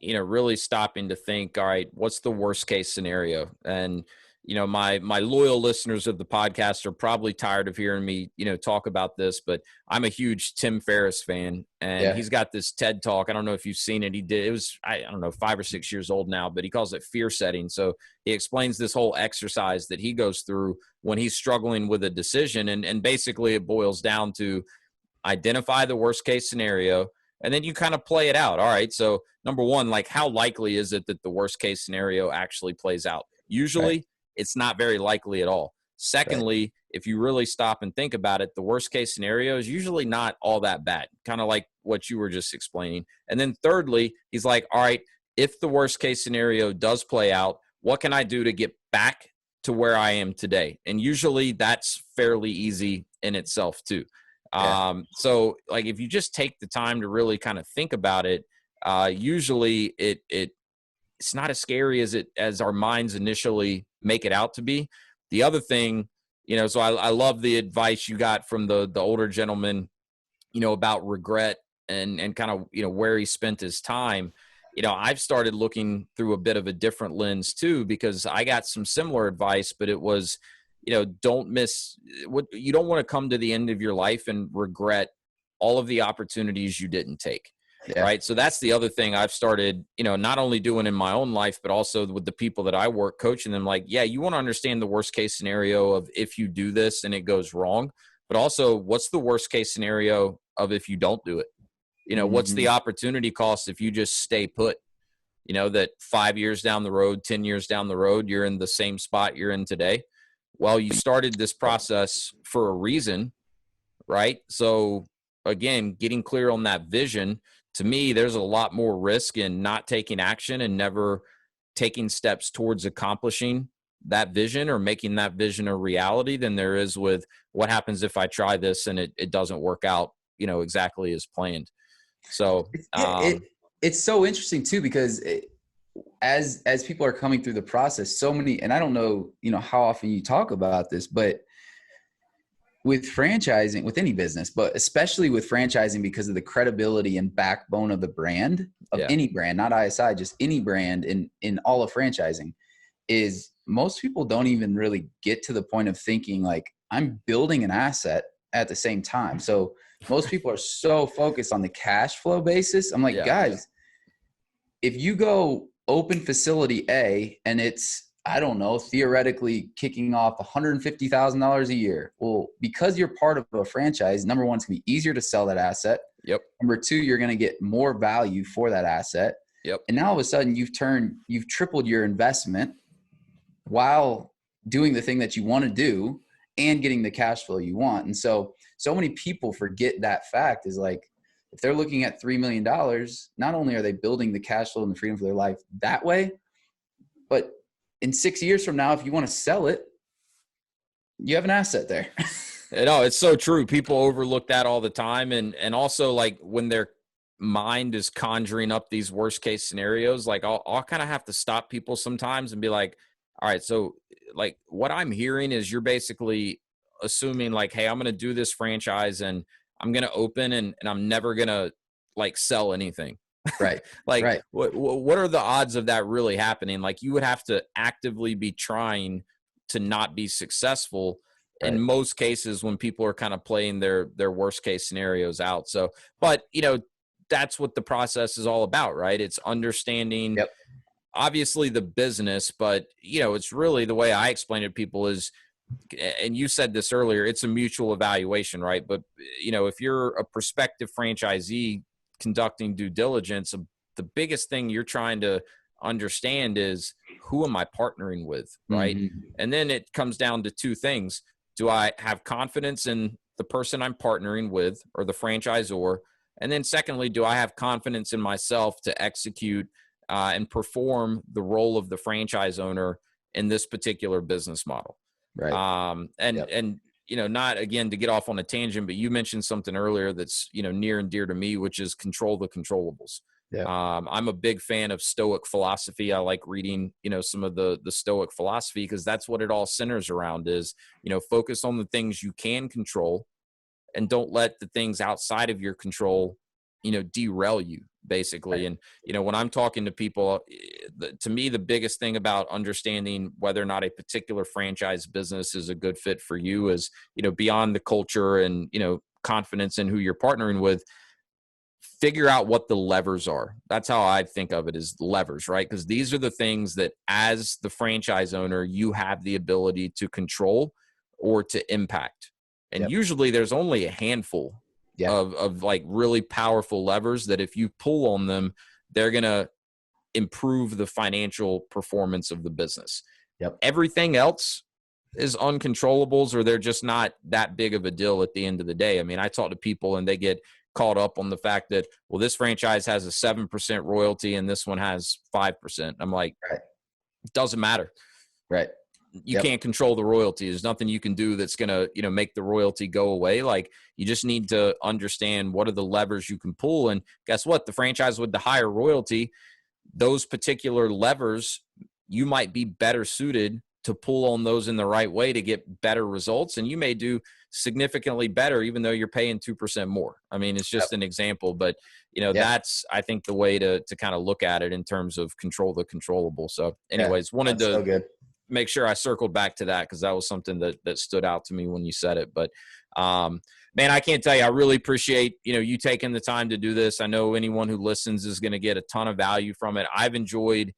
really stopping to think, all right, what's the worst case scenario? And, my loyal listeners of the podcast are probably tired of hearing me, talk about this, but I'm a huge Tim Ferriss fan, and he's got this TED Talk. I don't know if you've seen it. It was, I don't know, 5 or 6 years old now, but he calls it fear setting. So he explains this whole exercise that he goes through when he's struggling with a decision. And basically it boils down to identify the worst case scenario, And then you kind of play it out. All right. So number one, like how likely is it that the worst case scenario actually plays out? Usually it's not very likely at all. Secondly, if you really stop and think about it, the worst case scenario is usually not all that bad, kind of like what you were just explaining. And then thirdly, he's like, all right, if the worst case scenario does play out, what can I do to get back to where I am today? And usually that's fairly easy in itself too. So like if you just take the time to really kind of think about it, usually it's not as scary as our minds initially make it out to be. The other thing, so I love the advice you got from the older gentleman, about regret and kind of, where he spent his time. I've started looking through a bit of a different lens too, because I got some similar advice, but it was, don't miss what you don't want to come to the end of your life and regret all of the opportunities you didn't take. Right. So that's the other thing I've started, not only doing in my own life, but also with the people that I work, coaching them like, yeah, you want to understand the worst case scenario of if you do this and it goes wrong, but also what's the worst case scenario of if you don't do it? What's the opportunity cost if you just stay put, that 5 years down the road, 10 years down the road, you're in the same spot you're in today. Well, you started this process for a reason, right? So again, getting clear on that vision, to me, there's a lot more risk in not taking action and never taking steps towards accomplishing that vision or making that vision a reality than there is with what happens if I try this and it doesn't work out, exactly as planned. So it's so interesting too, because as people are coming through the process, so many, and I don't know, how often you talk about this, but with franchising, with any business, but especially with franchising, because of the credibility and backbone of the brand of any brand, not ISI, just any brand in all of franchising, is most people don't even really get to the point of thinking like, I'm building an asset at the same time. So most people are so focused on the cash flow basis. I'm like, guys, if you go open facility A and it's, I don't know, theoretically kicking off $150,000 a year. Well, because you're part of a franchise, number one, it's gonna be easier to sell that asset. Yep. Number two, you're gonna get more value for that asset. Yep. And now all of a sudden you've tripled your investment while doing the thing that you want to do and getting the cash flow you want. And so many people forget that fact is like, if they're looking at $3 million, not only are they building the cash flow and the freedom for their life that way, but in 6 years from now, if you want to sell it, you have an asset there. It's so true. People overlook that all the time. And also like when their mind is conjuring up these worst case scenarios, like I'll kind of have to stop people sometimes and be like, all right, so like what I'm hearing is you're basically assuming like, hey, I'm going to do this franchise and I'm going to open and I'm never going to like sell anything. Right. Like right. What are the odds of that really happening? Like you would have to actively be trying to not be successful in most cases when people are kind of playing their worst case scenarios out. So, but that's what the process is all about, right? It's understanding obviously the business, but it's really the way I explain it to people is, and you said this earlier, it's a mutual evaluation, right? But if you're a prospective franchisee conducting due diligence, the biggest thing you're trying to understand is who am I partnering with, right? And then it comes down to two things. Do I have confidence in the person I'm partnering with or the franchisor? And then secondly, do I have confidence in myself to execute and perform the role of the franchise owner in this particular business model? Right. And not again to get off on a tangent, but you mentioned something earlier that's, near and dear to me, which is control the controllables. Yeah. I'm a big fan of Stoic philosophy. I like reading, some of the Stoic philosophy because that's what it all centers around is, focus on the things you can control and don't let the things outside of your control, derail you basically. Right. And, when I'm talking to people, to me, the biggest thing about understanding whether or not a particular franchise business is a good fit for you is, beyond the culture and, confidence in who you're partnering with, figure out what the levers are. That's how I think of it as levers, right? Because these are the things that as the franchise owner, you have the ability to control or to impact. And usually there's only a handful Yeah. of like really powerful levers that if you pull on them, they're going to improve the financial performance of the business. Yep. Everything else is uncontrollables, or they're just not that big of a deal at the end of the day. I mean, I talk to people and they get caught up on the fact that, well, this franchise has a 7% royalty and this one has 5%. I'm like, Right. it doesn't matter. Right. You can't control the royalty. There's nothing you can do that's going to, make the royalty go away. Like, you just need to understand what are the levers you can pull. And guess what? The franchise with the higher royalty, those particular levers, you might be better suited to pull on those in the right way to get better results. And you may do significantly better, even though you're paying 2% more. I mean, it's just an example, but that's, I think, the way to kind of look at it in terms of control the controllable. So anyways, wanted to so good. make sure I circled back to that, because that was something that stood out to me when you said it. But man, I can't tell you, I really appreciate, you taking the time to do this. I know anyone who listens is going to get a ton of value from it. I've enjoyed,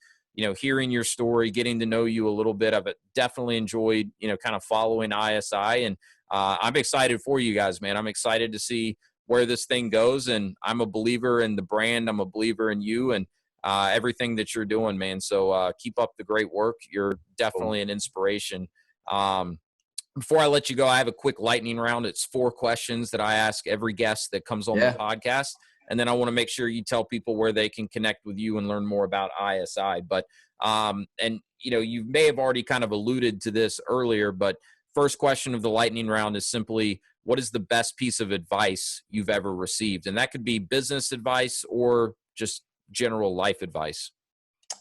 hearing your story, getting to know you a little bit of it. Definitely enjoyed, kind of following ISI, and I'm excited for you guys, man. I'm excited to see where this thing goes, and I'm a believer in the brand. I'm a believer in you and everything that you're doing, man. So keep up the great work. You're definitely an inspiration. Before I let you go, I have a quick lightning round. It's 4 questions that I ask every guest that comes on the podcast. And then I want to make sure you tell people where they can connect with you and learn more about ISI. But, you may have already kind of alluded to this earlier, but first question of the lightning round is simply, what is the best piece of advice you've ever received? And that could be business advice or just general life advice.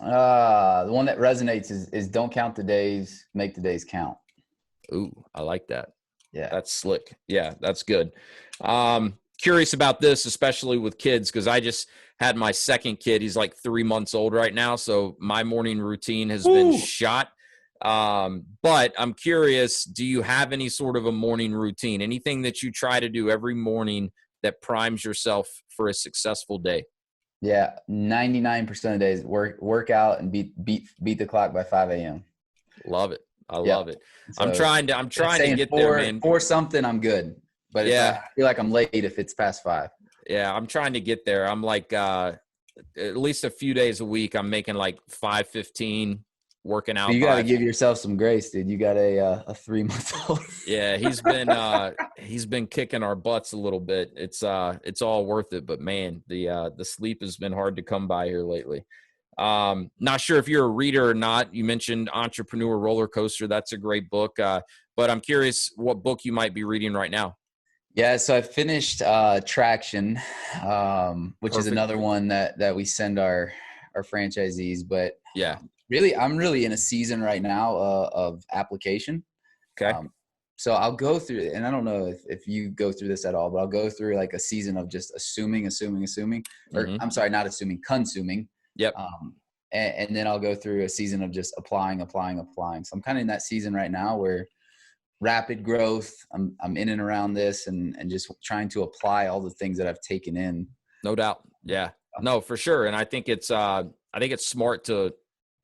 The one that resonates is don't count the days, make the days count. Ooh, I like that. Yeah. That's slick. Yeah, that's good. Curious about this, especially with kids, because I just had my second kid. He's like 3 months old right now. So my morning routine has been shot. But I'm curious, do you have any sort of a morning routine? Anything that you try to do every morning that primes yourself for a successful day? Yeah, 99% of days work out and beat the clock by 5 a.m. Love it. I love it. So I'm trying to get there, man. For something, I'm good. But I feel like I'm late if it's past 5. Yeah, I'm trying to get there. I'm like at least a few days a week, I'm making like 5:15 working out. You got to give yourself some grace, dude. You got a 3-month-old. Yeah, he's been kicking our butts a little bit. It's all worth it, but man, the sleep has been hard to come by here lately. Not sure if you're a reader or not. You mentioned Entrepreneur Roller Coaster. That's a great book. But I'm curious what book you might be reading right now. Yeah, so I finished Traction, which is another one that we send our franchisees. But really, I'm really in a season right now of application. Okay. So I'll go through, and I don't know if you go through this at all, but I'll go through like a season of just assuming, or I'm sorry, not assuming, consuming. Yep. And then I'll go through a season of just applying. So I'm kind of in that season right now where rapid growth, I'm in and around this and just trying to apply all the things that I've taken in. No doubt. Yeah, no, for sure. And I think it's smart to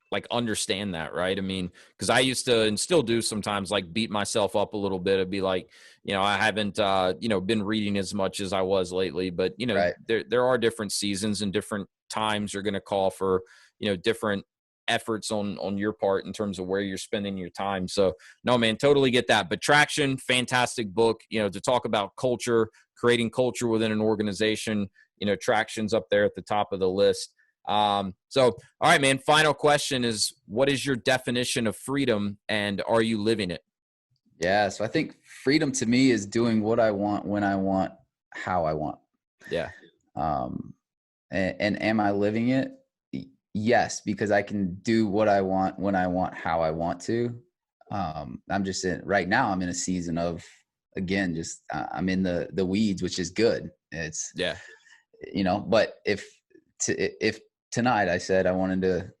like understand that, right? I mean, because I used to, and still do sometimes, like beat myself up a little bit. It'd be like, I haven't, been reading as much as I was lately, but Right. there are different seasons and different times are going to call for, different efforts on your part in terms of where you're spending your time. So no, man, totally get that. But Traction, fantastic book, to talk about culture, creating culture within an organization, Traction's up there at the top of the list. So, all right, man, final question is, what is your definition of freedom and are you living it? Yeah. So I think freedom to me is doing what I want, when I want, how I want. Yeah. And am I living it? Yes, because I can do what I want, when I want, how I want to. I'm just right now I'm in a season of, again, just I'm in the weeds, which is good. It's but if tonight I said I wanted to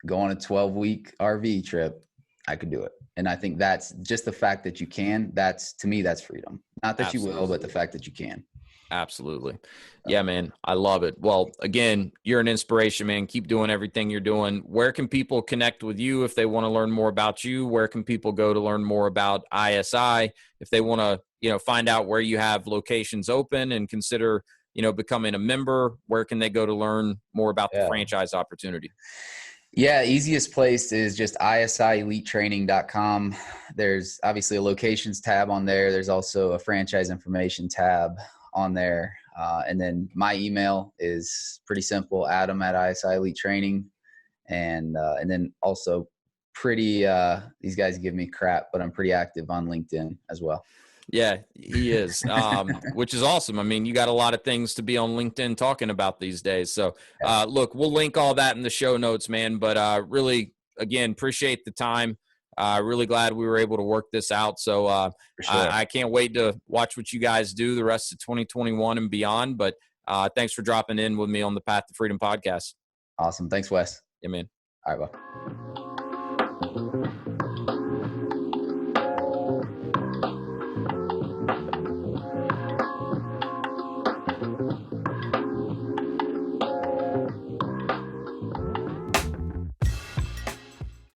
go on a 12-week RV trip, I could do it. And I think that's just the fact that you can, to me, that's freedom. Not that you will, but the fact that you can. Absolutely. Yeah, man. I love it. Well, again, you're an inspiration, man. Keep doing everything you're doing. Where can people connect with you if they want to learn more about you? Where can people go to learn more about ISI? If they want to find out where you have locations open and consider, becoming a member, where can they go to learn more about the franchise opportunity? Yeah, easiest place is just ISIEliteTraining.com. There's obviously a locations tab on there. There's also a franchise information tab on there. And then my email is pretty simple, Adam@ISI Elite Training. And then also these guys give me crap, but I'm pretty active on LinkedIn as well. Yeah, he is, which is awesome. I mean, you got a lot of things to be on LinkedIn talking about these days. So, look, we'll link all that in the show notes, man. But really, again, appreciate the time. Really glad we were able to work this out. So I can't wait to watch what you guys do the rest of 2021 and beyond. But thanks for dropping in with me on the Path to Freedom podcast. Awesome. Thanks, Wes. Yeah, man. All right, well.